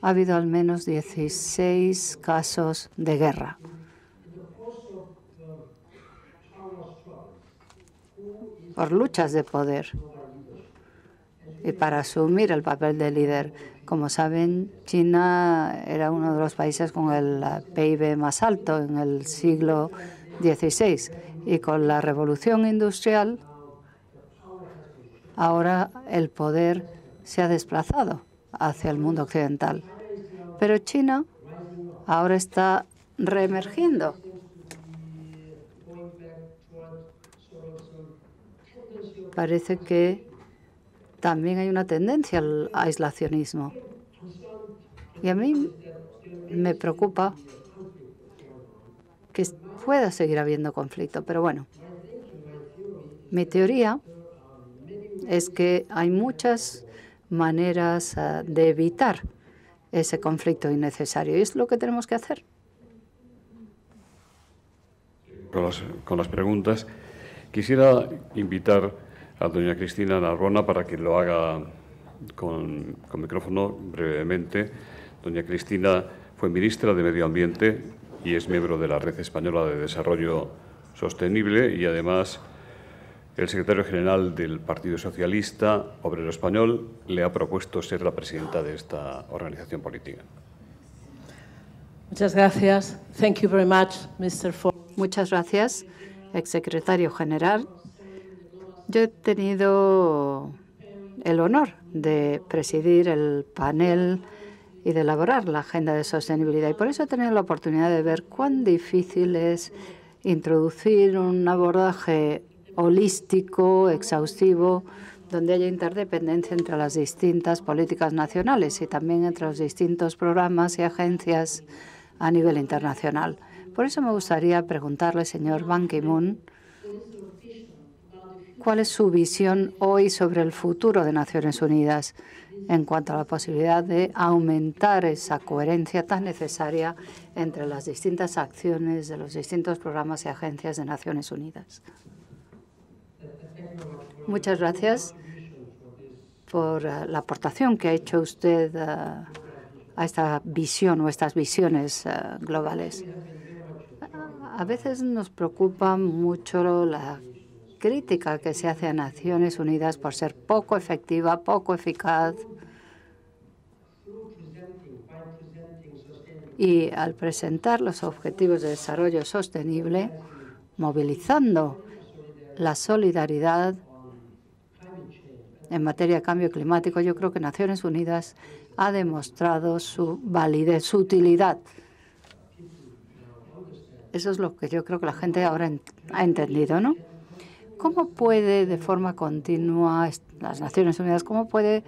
Speaker 2: ha habido al menos 16 casos de guerra. Por luchas de poder y para asumir el papel de líder. Como saben, China era uno de los países con el PIB más alto en el siglo XVI, y con la revolución industrial ahora el poder se ha desplazado hacia el mundo occidental. Pero China ahora está reemergiendo. Parece que también hay una tendencia al aislacionismo. Y a mí me preocupa que pueda seguir habiendo conflicto. Pero bueno, mi teoría es que hay muchas maneras de evitar ese conflicto innecesario. Y es lo que tenemos que hacer.
Speaker 1: Con las preguntas, quisiera invitar a doña Cristina Narbona para que lo haga con micrófono brevemente. Doña Cristina fue ministra de Medio Ambiente y es miembro de la Red Española de Desarrollo Sostenible, y además el secretario general del Partido Socialista Obrero Español le ha propuesto ser la presidenta de esta organización política.
Speaker 5: Muchas gracias. Thank you very much, Mr. Ford.
Speaker 2: Muchas gracias, exsecretario general. Yo he tenido el honor de presidir el panel y de elaborar la agenda de sostenibilidad, y por eso he tenido la oportunidad de ver cuán difícil es introducir un abordaje holístico, exhaustivo, donde haya interdependencia entre las distintas políticas nacionales y también entre los distintos programas y agencias a nivel internacional. Por eso me gustaría preguntarle, señor Ban Ki-moon, ¿cuál es su visión hoy sobre el futuro de Naciones Unidas en cuanto a la posibilidad de aumentar esa coherencia tan necesaria entre las distintas acciones de los distintos programas y agencias de Naciones Unidas? Muchas gracias por la aportación que ha hecho usted a esta visión o estas visiones globales. A veces nos preocupa mucho la crítica que se hace a Naciones Unidas por ser poco efectiva, poco eficaz. Y al presentar los Objetivos de Desarrollo Sostenible, movilizando la solidaridad en materia de cambio climático, yo creo que Naciones Unidas ha demostrado su validez, su utilidad. Eso es lo que yo creo que la gente ahora ha entendido, ¿no? ¿Cómo puede de forma continua las Naciones Unidas, cómo puede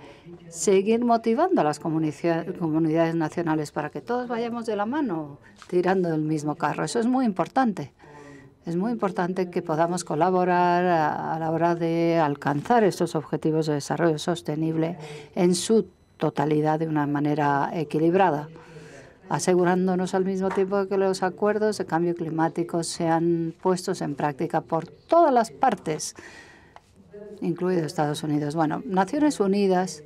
Speaker 2: seguir motivando a las comunidades nacionales para que todos vayamos de la mano tirando del mismo carro? Eso es muy importante. Es muy importante que podamos colaborar a la hora de alcanzar estos objetivos de desarrollo sostenible en su totalidad de una manera equilibrada, asegurándonos al mismo tiempo que los acuerdos de cambio climático sean puestos en práctica por todas las partes, incluido Estados Unidos. Bueno, Naciones Unidas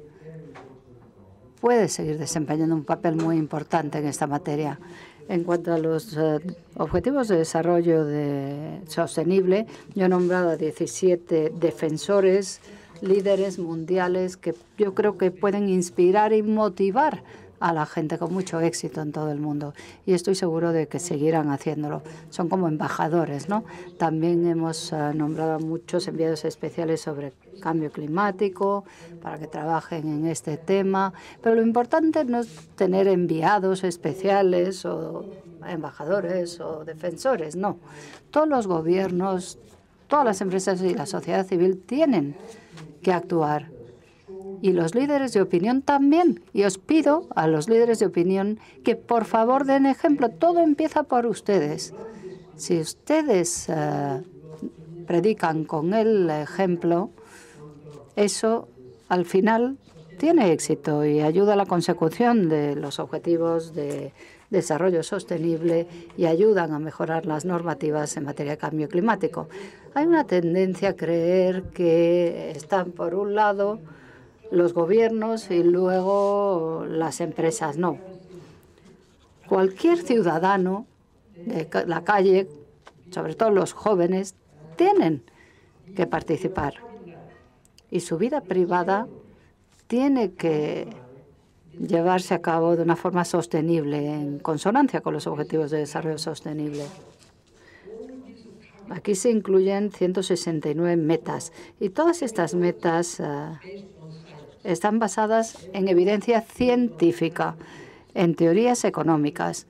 Speaker 2: puede seguir desempeñando un papel muy importante en esta materia. En cuanto a los objetivos de desarrollo sostenible, yo he nombrado a 17 defensores, líderes mundiales que yo creo que pueden inspirar y motivar a la gente con mucho éxito en todo el mundo. Y estoy seguro de que seguirán haciéndolo. Son como embajadores, ¿no? También hemos nombrado a muchos enviados especiales sobre cambio climático para que trabajen en este tema. Pero lo importante no es tener enviados especiales o embajadores o defensores, no. Todos los gobiernos, todas las empresas y la sociedad civil tienen que actuar. Y los líderes de opinión también. Y os pido a los líderes de opinión que por favor den ejemplo. Todo empieza por ustedes. Si ustedes predican con el ejemplo, eso al final tiene éxito y ayuda a la consecución de los objetivos de desarrollo sostenible y ayudan a mejorar las normativas en materia de cambio climático. Hay una tendencia a creer que están por un lado los gobiernos y luego las empresas. No. Cualquier ciudadano de la calle, sobre todo los jóvenes, tienen que participar. Y su vida privada tiene que llevarse a cabo de una forma sostenible, en consonancia con los objetivos de desarrollo sostenible. Aquí se incluyen 169 metas y todas estas metas están basadas en evidencia científica, en teorías económicas.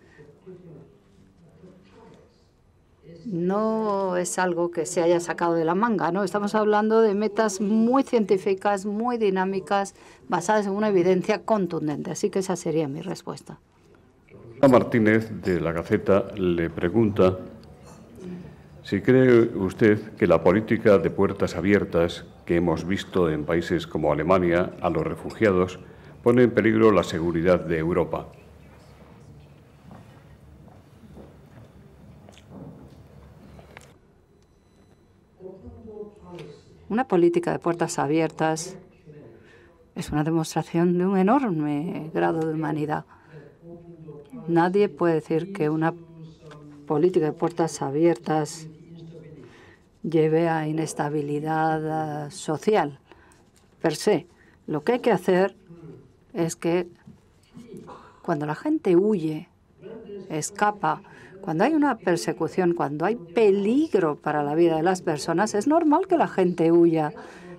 Speaker 2: No es algo que se haya sacado de la manga, ¿no? Estamos hablando de metas muy científicas, muy dinámicas, basadas en una evidencia contundente. Así que esa sería mi respuesta.
Speaker 1: Martínez, de La Gaceta, le pregunta si cree usted que la política de puertas abiertas que hemos visto en países como Alemania a los refugiados pone en peligro la seguridad de Europa.
Speaker 2: Una política de puertas abiertas es una demostración de un enorme grado de humanidad. Nadie puede decir que una política de puertas abiertas lleve a inestabilidad social per se. Lo que hay que hacer es que cuando la gente huye, escapa, cuando hay una persecución, cuando hay peligro para la vida de las personas, es normal que la gente huya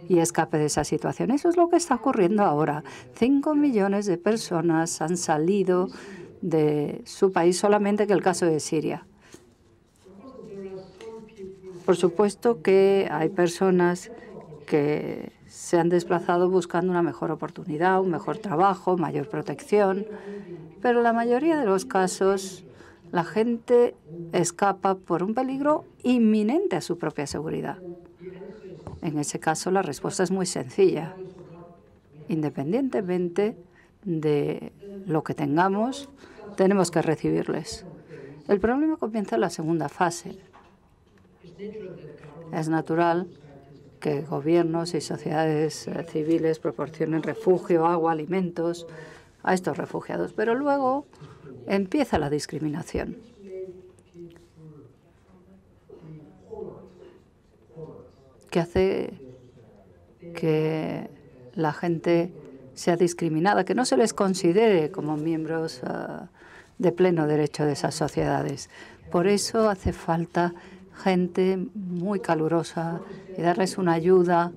Speaker 2: y escape de esa situación. Eso es lo que está ocurriendo ahora. 5 millones de personas han salido de su país solamente que el caso de Siria. Por supuesto que hay personas que se han desplazado buscando una mejor oportunidad, un mejor trabajo, mayor protección, pero en la mayoría de los casos la gente escapa por un peligro inminente a su propia seguridad. En ese caso la respuesta es muy sencilla. Independientemente de lo que tengamos, tenemos que recibirles. El problema comienza en la segunda fase. Es natural que gobiernos y sociedades civiles proporcionen refugio, agua, alimentos a estos refugiados, pero luego empieza la discriminación. Que hace que la gente sea discriminada, que no se les considere como miembros de pleno derecho de esas sociedades. Por eso hace falta gente muy calurosa y darles una ayuda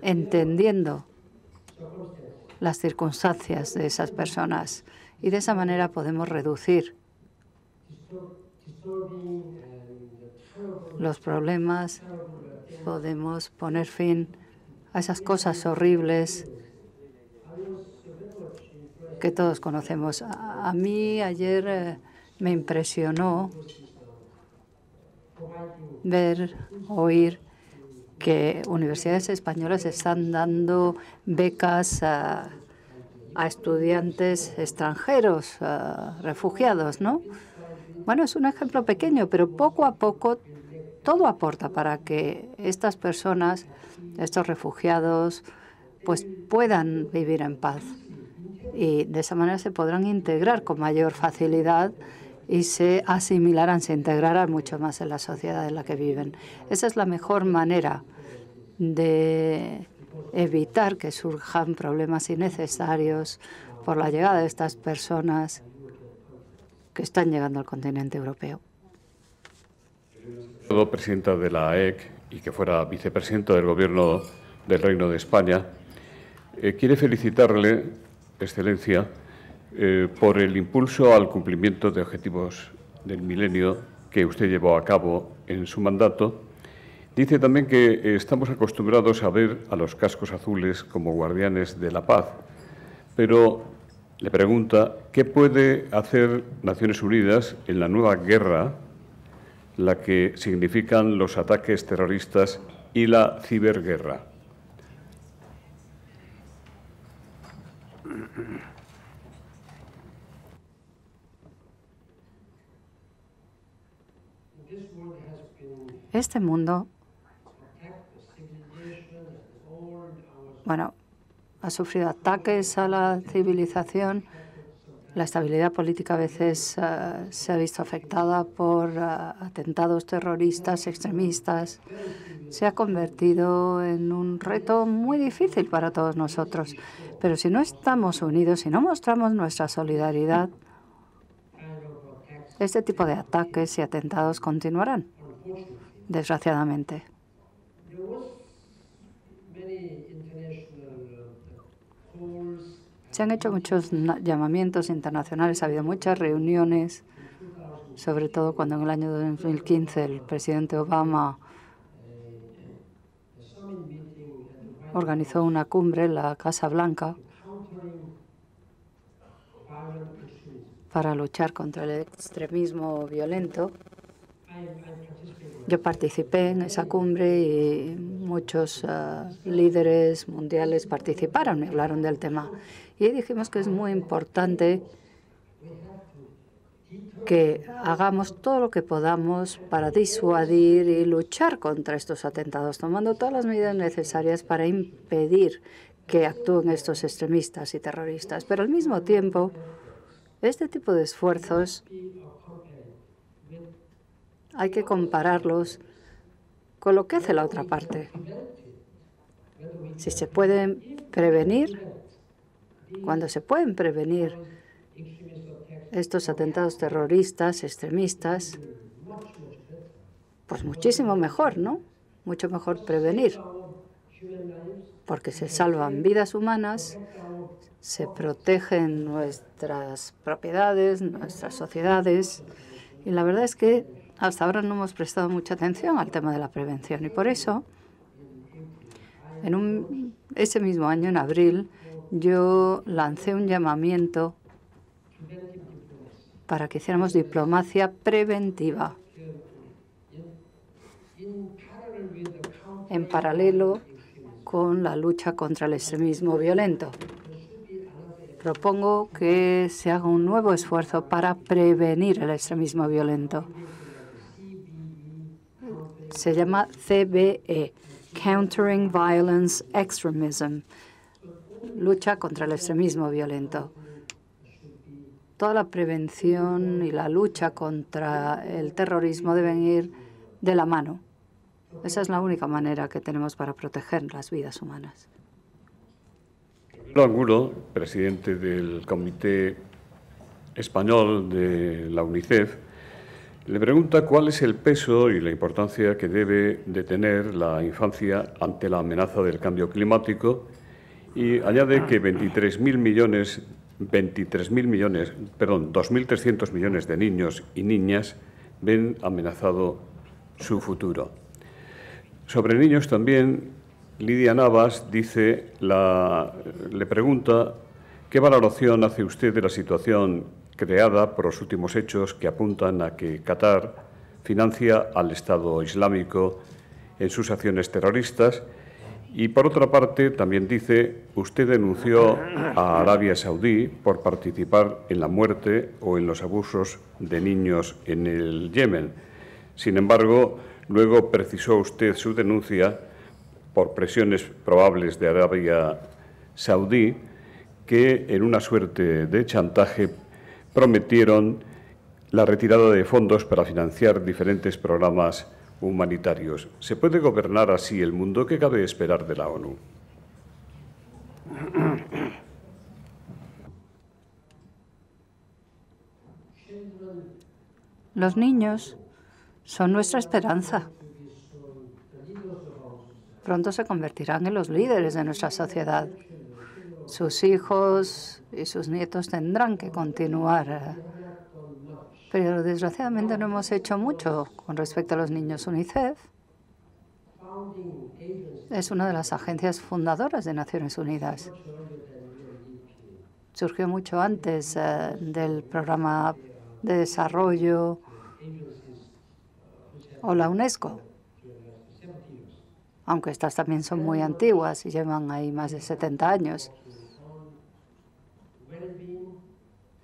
Speaker 2: entendiendo las circunstancias de esas personas. Y de esa manera podemos reducir los problemas, podemos poner fin a esas cosas horribles que todos conocemos. A mí ayer me impresionó oír que universidades españolas están dando becas a estudiantes extranjeros, refugiados, ¿no? Bueno, es un ejemplo pequeño, pero poco a poco todo aporta para que estas personas, estos refugiados, pues puedan vivir en paz. Y de esa manera se podrán integrar con mayor facilidad y se asimilarán, se integrarán mucho más en la sociedad en la que viven. Esa es la mejor manera de evitar que surjan problemas innecesarios por la llegada de estas personas que están llegando al continente europeo.
Speaker 1: Presidenta de la AEC y que fuera vicepresidenta del Gobierno del Reino de España, quiere felicitarle, Excelencia, por el impulso al cumplimiento de objetivos del milenio que usted llevó a cabo en su mandato. Dice también que estamos acostumbrados a ver a los cascos azules como guardianes de la paz, pero le pregunta qué puede hacer Naciones Unidas en la nueva guerra, la que significan los ataques terroristas y la ciberguerra.
Speaker 2: Este mundo, bueno, ha sufrido ataques a la civilización. La estabilidad política a veces se ha visto afectada por atentados terroristas, extremistas. Se ha convertido en un reto muy difícil para todos nosotros. Pero si no estamos unidos, si no mostramos nuestra solidaridad, este tipo de ataques y atentados continuarán, desgraciadamente. Se han hecho muchos llamamientos internacionales, ha habido muchas reuniones, sobre todo cuando en el año 2015 el presidente Obama organizó una cumbre en la Casa Blanca para luchar contra el extremismo violento. Yo participé en esa cumbre y muchos líderes mundiales participaron y hablaron del tema. Y dijimos que es muy importante que hagamos todo lo que podamos para disuadir y luchar contra estos atentados, tomando todas las medidas necesarias para impedir que actúen estos extremistas y terroristas. Pero al mismo tiempo, este tipo de esfuerzos hay que compararlos con lo que hace la otra parte. Si se pueden prevenir, cuando se pueden prevenir estos atentados terroristas, extremistas, pues muchísimo mejor, ¿no? Mucho mejor prevenir, porque se salvan vidas humanas, se protegen nuestras propiedades, nuestras sociedades, y la verdad es que hasta ahora no hemos prestado mucha atención al tema de la prevención y por eso, ese mismo año, en abril, yo lancé un llamamiento para que hiciéramos diplomacia preventiva en paralelo con la lucha contra el extremismo violento. Propongo que se haga un nuevo esfuerzo para prevenir el extremismo violento. Se llama CVE, Countering Violence Extremism, lucha contra el extremismo violento. Toda la prevención y la lucha contra el terrorismo deben ir de la mano. Esa es la única manera que tenemos para proteger las vidas humanas.
Speaker 1: Angulo, presidente del Comité Español de la UNICEF, le pregunta cuál es el peso y la importancia que debe de tener la infancia ante la amenaza del cambio climático y añade que 2.300 millones de niños y niñas ven amenazado su futuro. Sobre niños también, Lidia Navas le pregunta qué valoración hace usted de la situación creada por los últimos hechos que apuntan a que Qatar financia al Estado Islámico en sus acciones terroristas. Y, por otra parte, también dice, usted denunció a Arabia Saudí por participar en la muerte o en los abusos de niños en el Yemen. Sin embargo, luego precisó usted su denuncia por presiones probables de Arabia Saudí, que en una suerte de chantaje prometieron la retirada de fondos para financiar diferentes programas humanitarios. ¿Se puede gobernar así el mundo? ¿Qué cabe esperar de la ONU?
Speaker 2: Los niños son nuestra esperanza. Pronto se convertirán en los líderes de nuestra sociedad. Sus hijos y sus nietos tendrán que continuar. Pero desgraciadamente no hemos hecho mucho con respecto a los niños. UNICEF es una de las agencias fundadoras de Naciones Unidas. Surgió mucho antes del programa de desarrollo o la UNESCO, aunque estas también son muy antiguas y llevan ahí más de 70 años.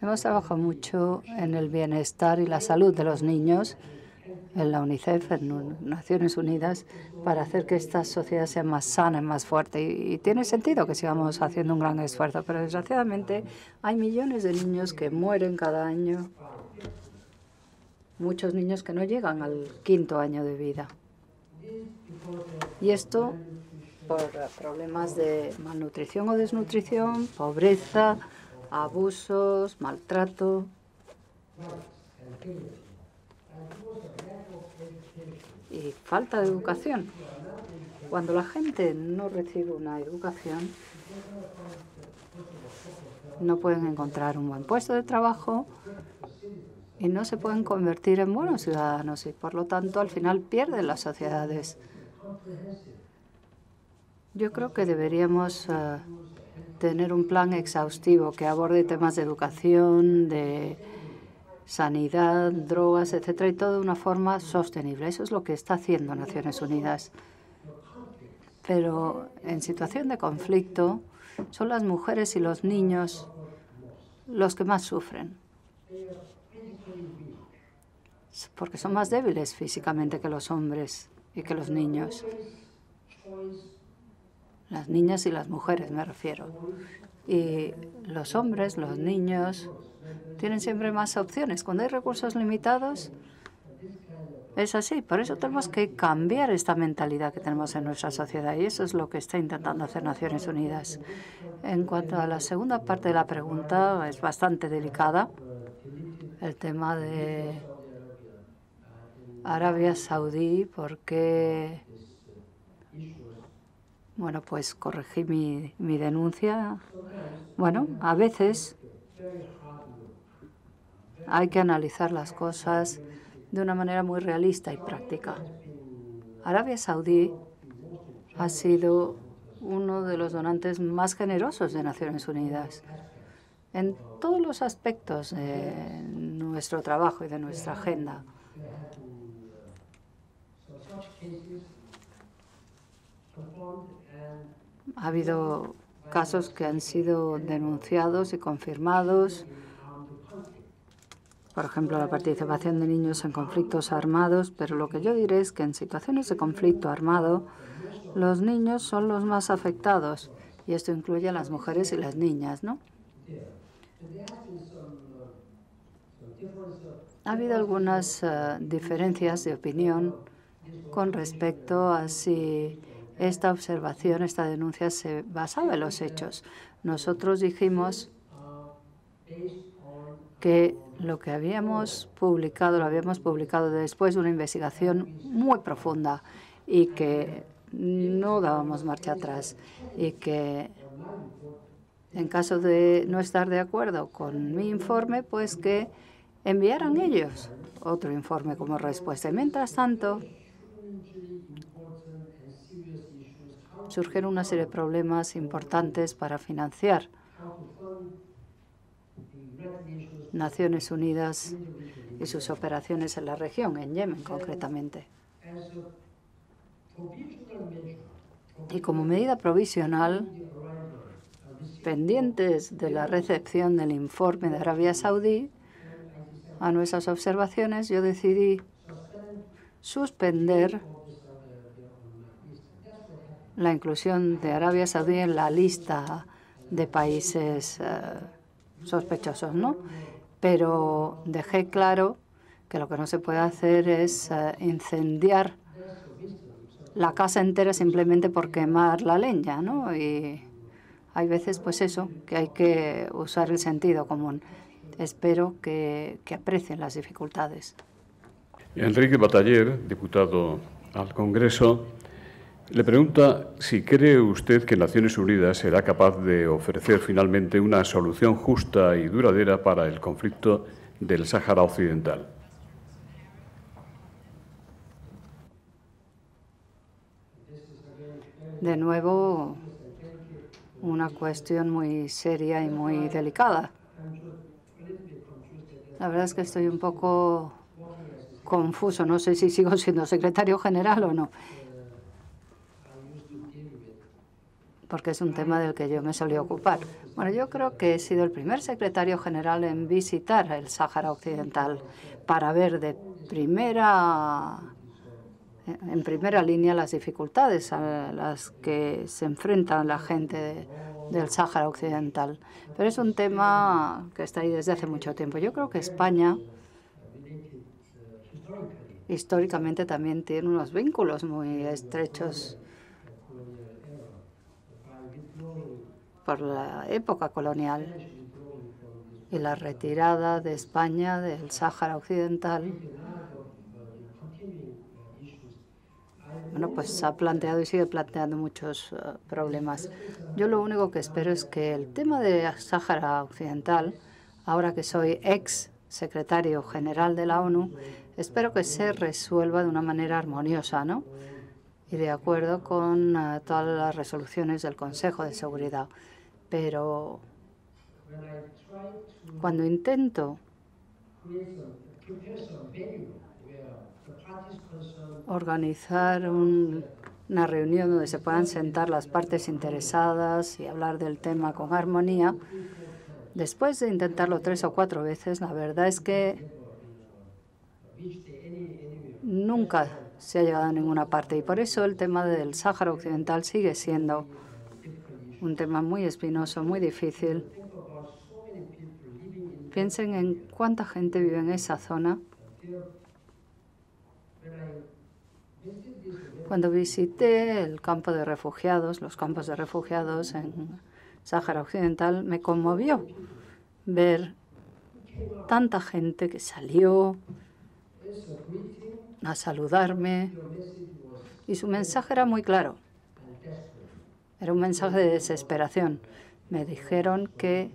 Speaker 2: Hemos trabajado mucho en el bienestar y la salud de los niños en la UNICEF, en Naciones Unidas, para hacer que esta sociedad sea más sana y más fuerte. Y tiene sentido que sigamos haciendo un gran esfuerzo, pero desgraciadamente hay millones de niños que mueren cada año, muchos niños que no llegan al 5º año de vida. Y esto por problemas de malnutrición o desnutrición, pobreza, abusos, maltrato. Y falta de educación. Cuando la gente no recibe una educación, no pueden encontrar un buen puesto de trabajo y no se pueden convertir en buenos ciudadanos y, por lo tanto, al final pierden las sociedades. Yo creo que deberíamos tener un plan exhaustivo que aborde temas de educación, de sanidad, drogas, etcétera, y todo de una forma sostenible. Eso es lo que está haciendo Naciones Unidas. Pero en situación de conflicto son las mujeres y los niños los que más sufren, porque son más débiles físicamente que los hombres y que los niños. Las niñas y las mujeres, me refiero. Y los hombres, los niños, tienen siempre más opciones. Cuando hay recursos limitados, es así. Por eso tenemos que cambiar esta mentalidad que tenemos en nuestra sociedad. Y eso es lo que está intentando hacer Naciones Unidas. En cuanto a la segunda parte de la pregunta, es bastante delicada. El tema de Arabia Saudí, porque bueno, pues corregí mi denuncia. Bueno, a veces hay que analizar las cosas de una manera muy realista y práctica. Arabia Saudí ha sido uno de los donantes más generosos de Naciones Unidas en todos los aspectos de nuestro trabajo y de nuestra agenda. Ha habido casos que han sido denunciados y confirmados. Por ejemplo, la participación de niños en conflictos armados. Pero lo que yo diré es que en situaciones de conflicto armado, los niños son los más afectados. Y esto incluye a las mujeres y las niñas, ¿no? Ha habido algunas diferencias de opinión con respecto a si esta observación, esta denuncia se basaba en los hechos. Nosotros dijimos que lo que habíamos publicado, lo habíamos publicado después de una investigación muy profunda y que no dábamos marcha atrás y que en caso de no estar de acuerdo con mi informe, pues que enviaran ellos otro informe como respuesta. Y mientras tanto, surgieron una serie de problemas importantes para financiar Naciones Unidas y sus operaciones en la región, en Yemen concretamente. Y como medida provisional, pendientes de la recepción del informe de Arabia Saudí, a nuestras observaciones, yo decidí suspender la inclusión de Arabia Saudí en la lista de países sospechosos, ¿no? Pero dejé claro que lo que no se puede hacer es incendiar la casa entera simplemente por quemar la leña, ¿no? Y hay veces, pues eso, que hay que usar el sentido común. Espero que aprecien las dificultades.
Speaker 1: Enrique Bataller, diputado al Congreso, le pregunta si cree usted que Naciones Unidas será capaz de ofrecer finalmente una solución justa y duradera para el conflicto del Sáhara Occidental.
Speaker 2: De nuevo, una cuestión muy seria y muy delicada. La verdad es que estoy un poco confuso. No sé si sigo siendo secretario general o no, porque es un tema del que yo me solía ocupar. Bueno, yo creo que he sido el primer secretario general en visitar el Sáhara Occidental para ver en primera línea las dificultades a las que se enfrenta la gente del Sáhara Occidental. Pero es un tema que está ahí desde hace mucho tiempo. Yo creo que España históricamente también tiene unos vínculos muy estrechos por la época colonial y la retirada de España del Sáhara Occidental. Bueno, pues ha planteado y sigue planteando muchos problemas. Yo lo único que espero es que el tema de Sáhara Occidental, ahora que soy ex secretario general de la ONU, espero que se resuelva de una manera armoniosa, ¿no? Y de acuerdo con todas las resoluciones del Consejo de Seguridad. Pero cuando intento organizar una reunión donde se puedan sentar las partes interesadas y hablar del tema con armonía, después de intentarlo 3 o 4 veces, la verdad es que nunca se ha llegado a ninguna parte. Y por eso el tema del Sáhara Occidental sigue siendo un tema muy espinoso, muy difícil. Piensen en cuánta gente vive en esa zona. Cuando visité el campo de refugiados, los campos de refugiados en Sáhara Occidental, me conmovió ver tanta gente que salió a saludarme y su mensaje era muy claro. Era un mensaje de desesperación. Me dijeron que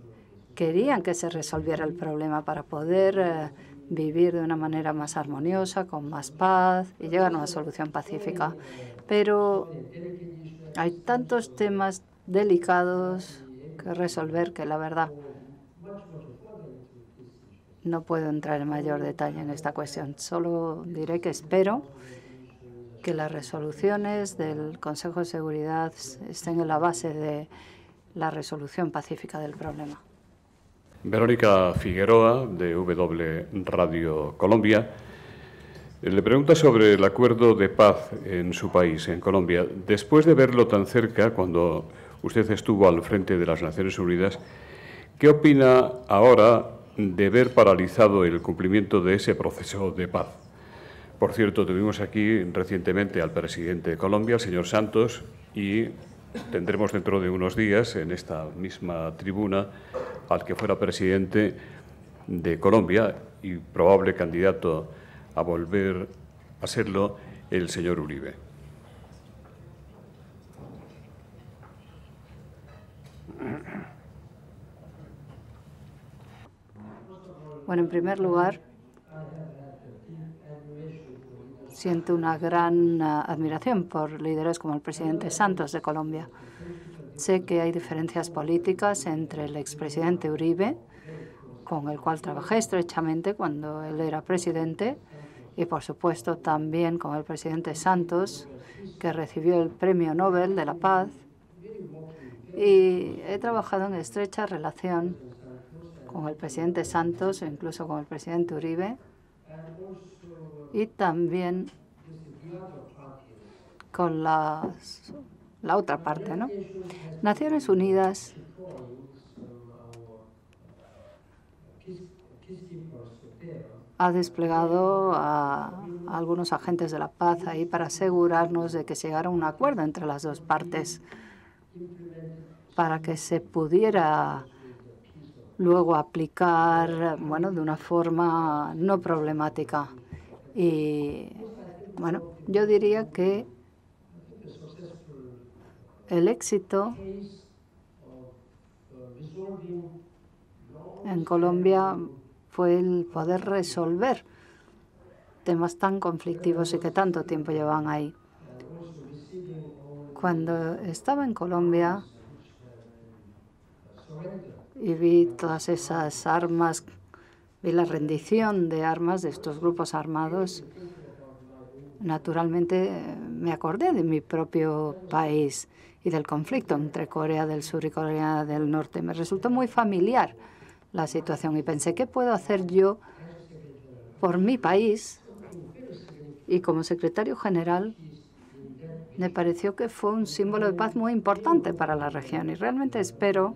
Speaker 2: querían que se resolviera el problema para poder vivir de una manera más armoniosa, con más paz y llegar a una solución pacífica. Pero hay tantos temas delicados que resolver que la verdad no puedo entrar en mayor detalle en esta cuestión. Solo diré que espero que las resoluciones del Consejo de Seguridad estén en la base de la resolución pacífica del problema.
Speaker 1: Verónica Figueroa, de W Radio Colombia, le pregunta sobre el acuerdo de paz en su país, en Colombia. Después de verlo tan cerca, cuando usted estuvo al frente de las Naciones Unidas, ¿qué opina ahora de ver paralizado el cumplimiento de ese proceso de paz? Por cierto, tuvimos aquí recientemente al presidente de Colombia, el señor Santos, y tendremos dentro de unos días en esta misma tribuna al que fuera presidente de Colombia y probable candidato a volver a serlo, el señor Uribe.
Speaker 2: Bueno, en primer lugar, siento una gran admiración por líderes como el presidente Santos de Colombia. Sé que hay diferencias políticas entre el expresidente Uribe, con el cual trabajé estrechamente cuando él era presidente, y por supuesto también con el presidente Santos, que recibió el Premio Nobel de la Paz. Y he trabajado en estrecha relación con el presidente Santos e incluso con el presidente Uribe, y también con la otra parte, ¿no? Naciones Unidas ha desplegado a algunos agentes de la paz ahí para asegurarnos de que se llegara a un acuerdo entre las dos partes para que se pudiera luego aplicar, bueno, de una forma no problemática. Y, bueno, yo diría que el éxito en Colombia fue el poder resolver temas tan conflictivos y que tanto tiempo llevan ahí. Cuando estaba en Colombia y vi todas esas armas, vi la rendición de armas de estos grupos armados, naturalmente me acordé de mi propio país y del conflicto entre Corea del Sur y Corea del Norte. Me resultó muy familiar la situación y pensé, ¿qué puedo hacer yo por mi país? Y como secretario general me pareció que fue un símbolo de paz muy importante para la región, y realmente espero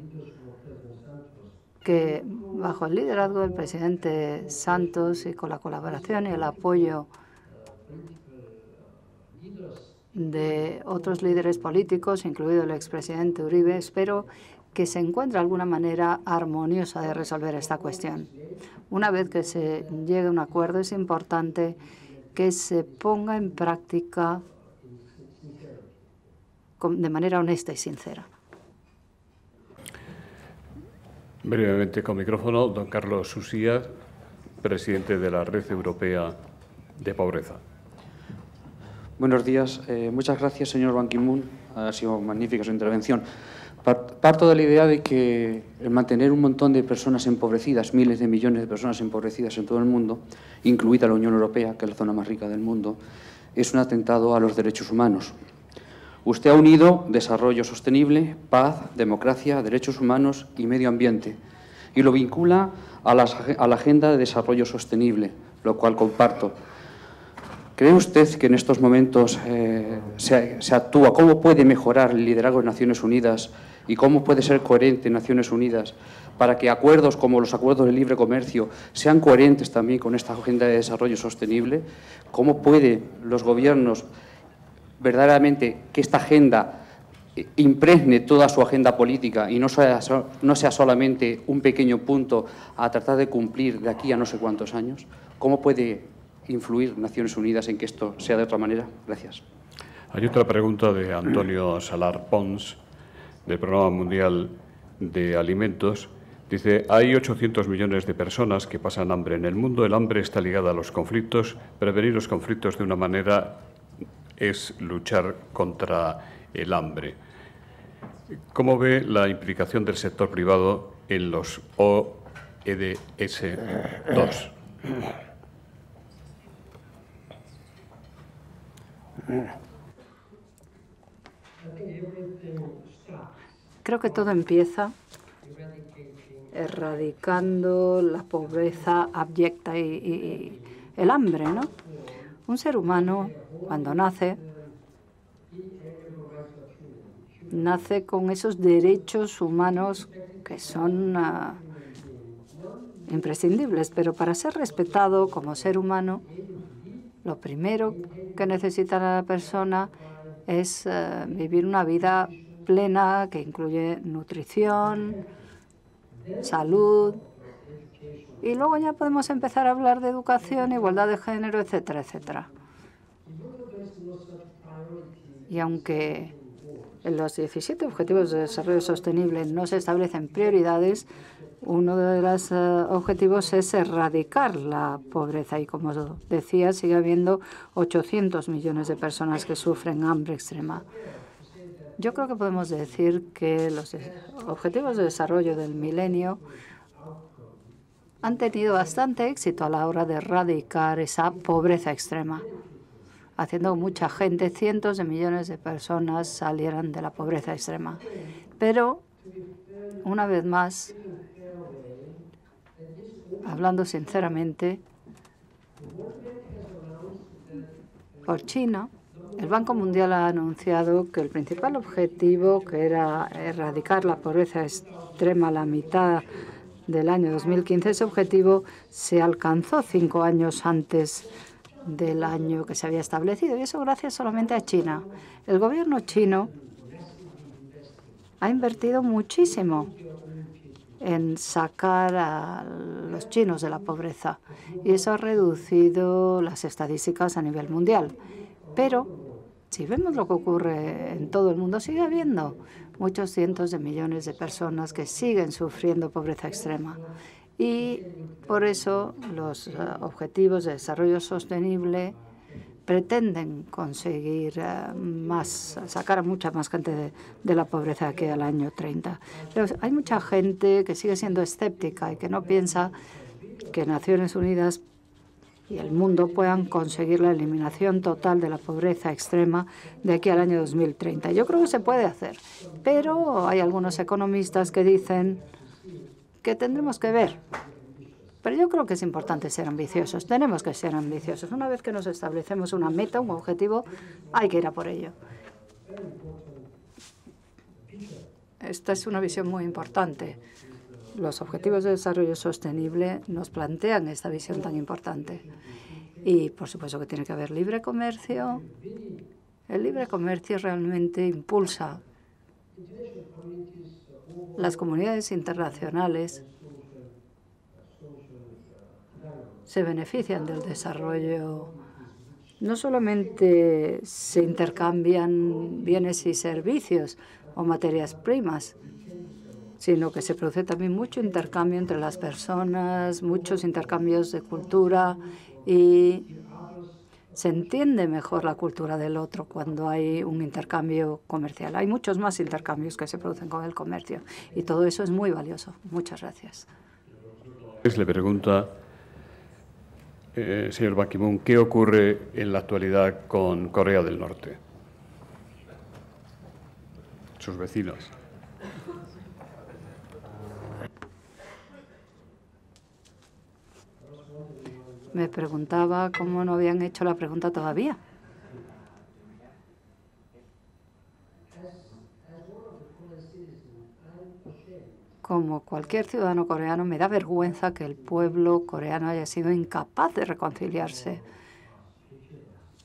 Speaker 2: que bajo el liderazgo del presidente Santos y con la colaboración y el apoyo de otros líderes políticos, incluido el expresidente Uribe, espero que se encuentre alguna manera armoniosa de resolver esta cuestión. Una vez que se llegue a un acuerdo, es importante que se ponga en práctica de manera honesta y sincera.
Speaker 1: Brevemente, con micrófono, don Carlos Usía, presidente de la Red Europea de Pobreza.
Speaker 6: Buenos días. Muchas gracias, señor Ban Ki-moon. Ha sido magnífica su intervención. Parto de la idea de que el mantener un montón de personas empobrecidas, miles de millones de personas empobrecidas en todo el mundo, incluida la Unión Europea, que es la zona más rica del mundo, es un atentado a los derechos humanos. Usted ha unido desarrollo sostenible, paz, democracia, derechos humanos y medio ambiente, y lo vincula a la Agenda de Desarrollo Sostenible, lo cual comparto. ¿Cree usted que en estos momentos se actúa? ¿Cómo puede mejorar el liderazgo de Naciones Unidas y cómo puede ser coherente Naciones Unidas para que acuerdos como los acuerdos de libre comercio sean coherentes también con esta Agenda de Desarrollo Sostenible? ¿Cómo pueden los gobiernos verdaderamente que esta agenda impregne toda su agenda política y no sea solamente un pequeño punto a tratar de cumplir de aquí a no sé cuántos años? ¿Cómo puede influir Naciones Unidas en que esto sea de otra manera? Gracias.
Speaker 1: Hay otra pregunta de Antonio Salar Pons, del Programa Mundial de Alimentos. Dice, hay 800 millones de personas que pasan hambre en el mundo. El hambre está ligada a los conflictos. Prevenir los conflictos de una manera es luchar contra el hambre. ¿Cómo ve la implicación del sector privado en los ODS 2?
Speaker 2: Creo que todo empieza erradicando la pobreza abyecta y el hambre, ¿no? Un ser humano, cuando nace con esos derechos humanos que son imprescindibles, pero para ser respetado como ser humano, lo primero que necesita la persona es vivir una vida plena que incluye nutrición, salud, y luego ya podemos empezar a hablar de educación, igualdad de género, etcétera, etcétera. Y aunque en los 17 Objetivos de Desarrollo Sostenible no se establecen prioridades, Uno de los objetivos es erradicar la pobreza y, como decía, sigue habiendo 800 millones de personas que sufren hambre extrema. Yo creo que podemos decir que los objetivos de desarrollo del milenio han tenido bastante éxito a la hora de erradicar esa pobreza extrema, haciendo que mucha gente, cientos de millones de personas, salieran de la pobreza extrema. Pero, una vez más, hablando sinceramente, por China, el Banco Mundial ha anunciado que el principal objetivo, que era erradicar la pobreza extrema a la mitad del año 2015, ese objetivo se alcanzó 5 años antes del año que se había establecido, y eso gracias solamente a China. El gobierno chino ha invertido muchísimo en sacar a los chinos de la pobreza, y eso ha reducido las estadísticas a nivel mundial. Pero si vemos lo que ocurre en todo el mundo, sigue habiendo muchos cientos de millones de personas que siguen sufriendo pobreza extrema. Y por eso los objetivos de desarrollo sostenible pretenden conseguir sacar a mucha más gente de la pobreza que al año 30. Pero hay mucha gente que sigue siendo escéptica y que no piensa que Naciones Unidas y el mundo puedan conseguir la eliminación total de la pobreza extrema de aquí al año 2030. Yo creo que se puede hacer, pero hay algunos economistas que dicen que tendremos que ver. Pero yo creo que es importante ser ambiciosos. Tenemos que ser ambiciosos. Una vez que nos establecemos una meta, un objetivo, hay que ir a por ello. Esta es una visión muy importante. Los Objetivos de Desarrollo Sostenible nos plantean esta visión tan importante. Y, por supuesto, que tiene que haber libre comercio. El libre comercio realmente impulsa las comunidades internacionales, se benefician del desarrollo. No solamente se intercambian bienes y servicios o materias primas, sino que se produce también mucho intercambio entre las personas, muchos intercambios de cultura, y se entiende mejor la cultura del otro cuando hay un intercambio comercial. Hay muchos más intercambios que se producen con el comercio, y todo eso es muy valioso. Muchas gracias.
Speaker 1: Le pregunta, señor Ban Ki-moon, ¿qué ocurre en la actualidad con Corea del Norte? Sus vecinos.
Speaker 2: Me preguntaba cómo no habían hecho la pregunta todavía. Como cualquier ciudadano coreano, me da vergüenza que el pueblo coreano haya sido incapaz de reconciliarse,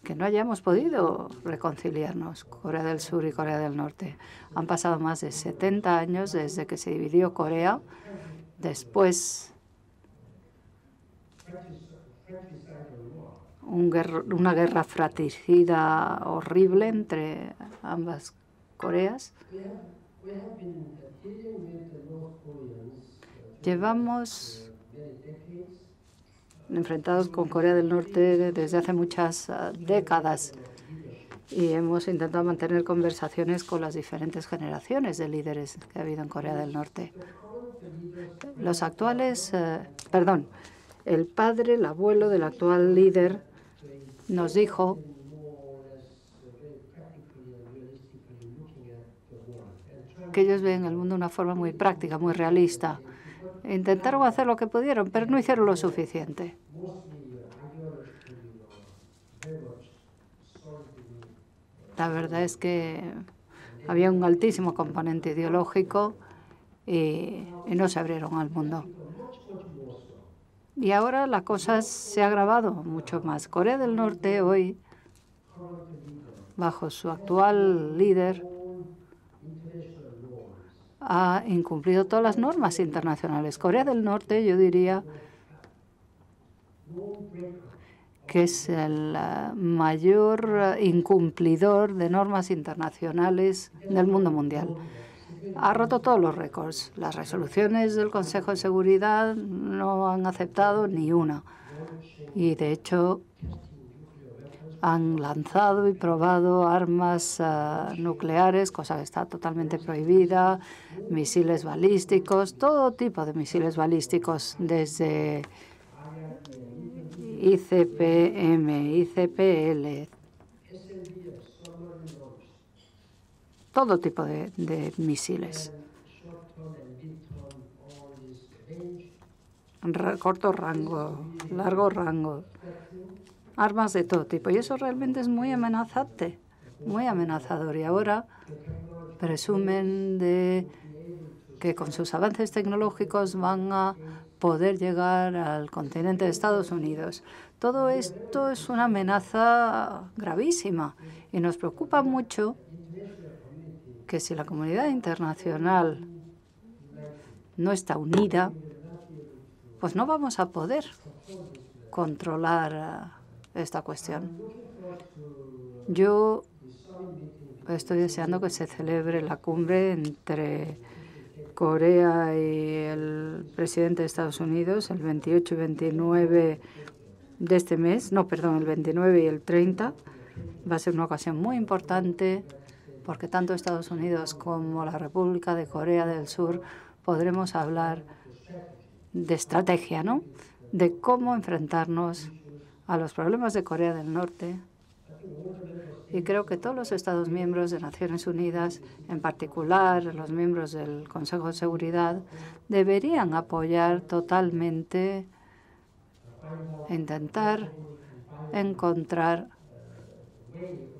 Speaker 2: que no hayamos podido reconciliarnos, Corea del Sur y Corea del Norte. Han pasado más de 70 años desde que se dividió Corea, después una guerra fratricida horrible entre ambas Coreas. Llevamos enfrentados con Corea del Norte desde hace muchas décadas y hemos intentado mantener conversaciones con las diferentes generaciones de líderes que ha habido en Corea del Norte. Los actuales, el padre, el abuelo del actual líder nos dijo que ellos ven el mundo de una forma muy práctica, muy realista. Intentaron hacer lo que pudieron, pero no hicieron lo suficiente. La verdad es que había un altísimo componente ideológico y no se abrieron al mundo. Y ahora la cosa se ha agravado mucho más. Corea del Norte hoy, bajo su actual líder, ha incumplido todas las normas internacionales. Corea del Norte, yo diría, que es el mayor incumplidor de normas internacionales del mundo mundial. ha roto todos los récords. Las resoluciones del Consejo de Seguridad no han aceptado ni una. Y, de hecho, han lanzado y probado armas nucleares, cosa que está totalmente prohibida, misiles balísticos, todo tipo de misiles balísticos, desde ICBM, ICBL, todo tipo de misiles. Corto rango, largo rango, armas de todo tipo. Y eso realmente es muy amenazante, muy amenazador. Y ahora presumen de que con sus avances tecnológicos van a poder llegar al continente de Estados Unidos. Todo esto es una amenaza gravísima y nos preocupa mucho que si la comunidad internacional no está unida, pues no vamos a poder controlar esta cuestión. Yo estoy deseando que se celebre la cumbre entre Corea y el presidente de Estados Unidos el 28 y 29 de este mes. No, perdón, el 29 y el 30. Va a ser una ocasión muy importante porque tanto Estados Unidos como la República de Corea del Sur podremos hablar de estrategia, ¿no? De cómo enfrentarnos a los problemas de Corea del Norte. Y creo que todos los Estados miembros de Naciones Unidas, en particular los miembros del Consejo de Seguridad, deberían apoyar totalmente e intentar encontrar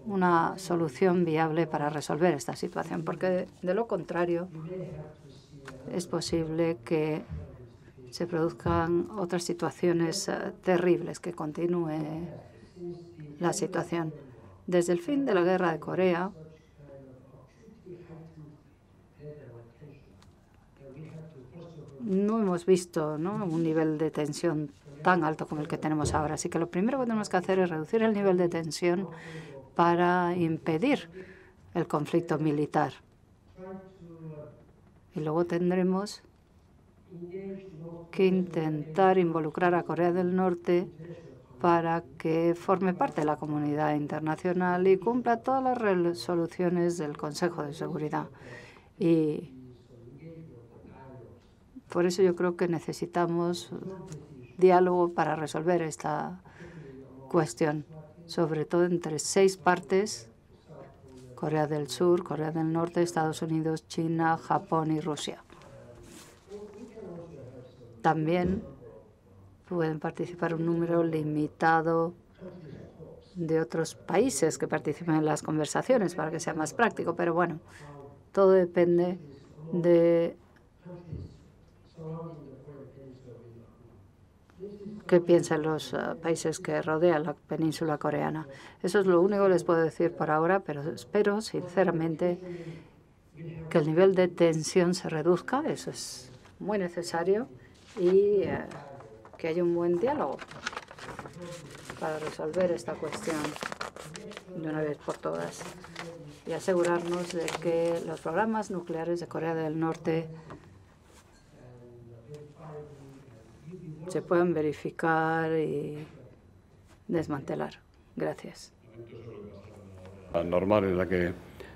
Speaker 2: una solución viable para resolver esta situación, porque de lo contrario es posible que se produzcan otras situaciones terribles, que continúe la situación. Desde el fin de la guerra de Corea, no hemos visto, ¿no?, un nivel de tensión tan alto como el que tenemos ahora. Así que lo primero que tenemos que hacer es reducir el nivel de tensión para impedir el conflicto militar. Y luego tendremos que intentar involucrar a Corea del Norte para que forme parte de la comunidad internacional y cumpla todas las resoluciones del Consejo de Seguridad. Y por eso yo creo que necesitamos diálogo para resolver esta cuestión, sobre todo entre 6 partes: Corea del Sur, Corea del Norte, Estados Unidos, China, Japón y Rusia. También pueden participar un número limitado de otros países que participen en las conversaciones para que sea más práctico. Pero bueno, todo depende de qué piensan los países que rodean la península coreana. Eso es lo único que les puedo decir por ahora, pero espero sinceramente que el nivel de tensión se reduzca. Eso es muy necesario, y que haya un buen diálogo para resolver esta cuestión de una vez por todas y asegurarnos de que los programas nucleares de Corea del Norte se puedan verificar y desmantelar. Gracias.
Speaker 1: Normal en la que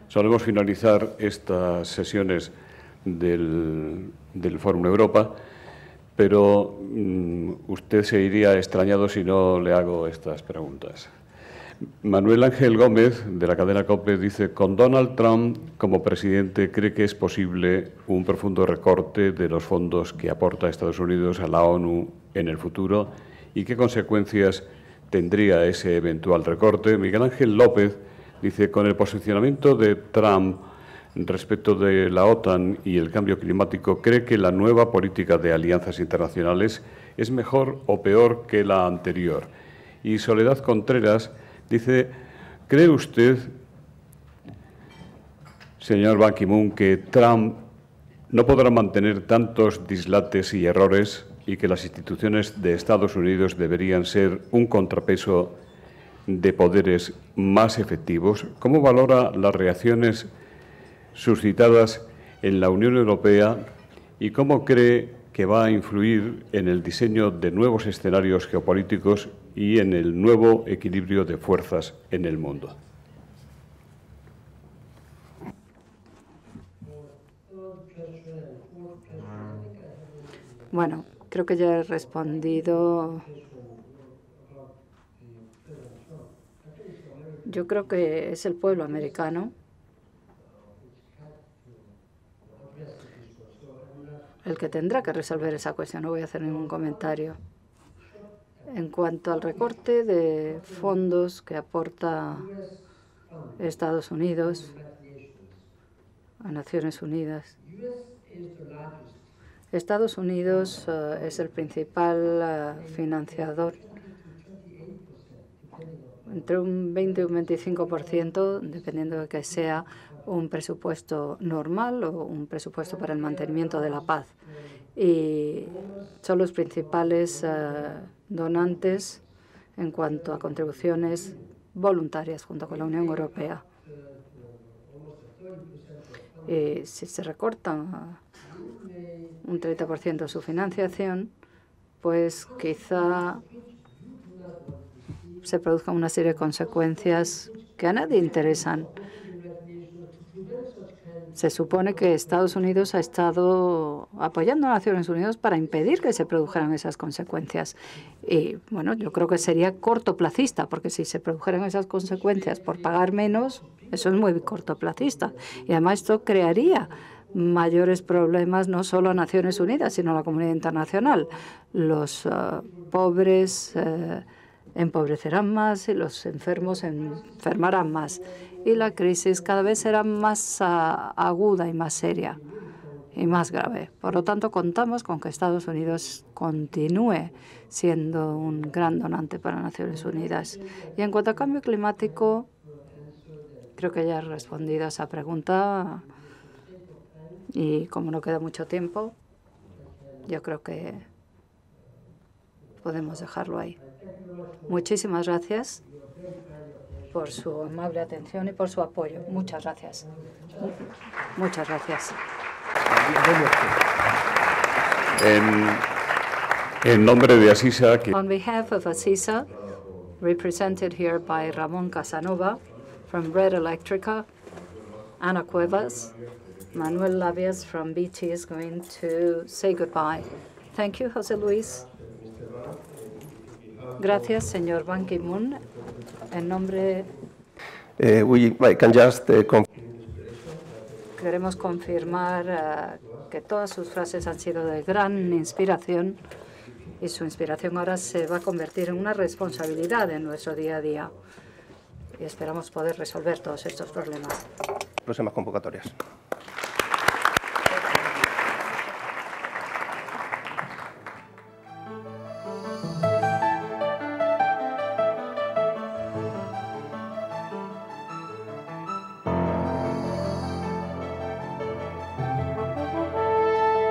Speaker 1: solemos finalizar estas sesiones del Fórum Europa, pero usted se iría extrañado si no le hago estas preguntas. Manuel Ángel Gómez, de la cadena COPE, dice: con Donald Trump como presidente, ¿cree que es posible un profundo recorte de los fondos que aporta Estados Unidos a la ONU en el futuro? ¿Y qué consecuencias tendría ese eventual recorte? Miguel Ángel López dice: con el posicionamiento de Trump respecto de la OTAN y el cambio climático, ¿cree que la nueva política de alianzas internacionales es mejor o peor que la anterior? Y Soledad Contreras dice: ¿cree usted, señor Ban Ki-moon, que Trump no podrá mantener tantos dislates y errores y que las instituciones de Estados Unidos deberían ser un contrapeso de poderes más efectivos? ¿Cómo valora las reacciones suscitadas en la Unión Europea y cómo cree que va a influir en el diseño de nuevos escenarios geopolíticos y en el nuevo equilibrio de fuerzas en el mundo.
Speaker 2: Bueno, creo que ya he respondido. Yo creo que es el pueblo americano el que tendrá que resolver esa cuestión. No voy a hacer ningún comentario. En cuanto al recorte de fondos que aporta Estados Unidos a Naciones Unidas, Estados Unidos es el principal financiador, entre un 20 y un 25%, dependiendo de que sea un presupuesto normal o un presupuesto para el mantenimiento de la paz. Y son los principales donantes en cuanto a contribuciones voluntarias junto con la Unión Europea. Y si se recorta un 30% su financiación, pues quizá se produzcan una serie de consecuencias que a nadie interesan. Se supone que Estados Unidos ha estado apoyando a Naciones Unidas para impedir que se produjeran esas consecuencias. Y, bueno, yo creo que sería cortoplacista, porque si se produjeran esas consecuencias por pagar menos, eso es muy cortoplacista. Y además esto crearía mayores problemas no solo a Naciones Unidas, sino a la comunidad internacional. Los pobres empobrecerán más y los enfermos enfermarán más. Y la crisis cada vez será más aguda y más seria y más grave. Por lo tanto, contamos con que Estados Unidos continúe siendo un gran donante para Naciones Unidas. Y en cuanto al cambio climático, creo que ya he respondido a esa pregunta. Y como no queda mucho tiempo, yo creo que podemos dejarlo ahí. Muchísimas gracias por su amable atención y por su apoyo. Muchas gracias. Muchas gracias.
Speaker 1: En nombre de Asisa,
Speaker 2: On behalf of Asisa, represented here by Ramón Casanova from Red Electrica, Ana Cuevas, Manuel Labias from BT is going to say goodbye. Thank you, José Luis. Gracias, señor Ban Ki-moon. En nombre... Queremos confirmar que todas sus frases han sido de gran inspiración y su inspiración ahora se va a convertir en una responsabilidad en nuestro día a día. Y esperamos poder resolver todos estos problemas.
Speaker 7: Próximas convocatorias.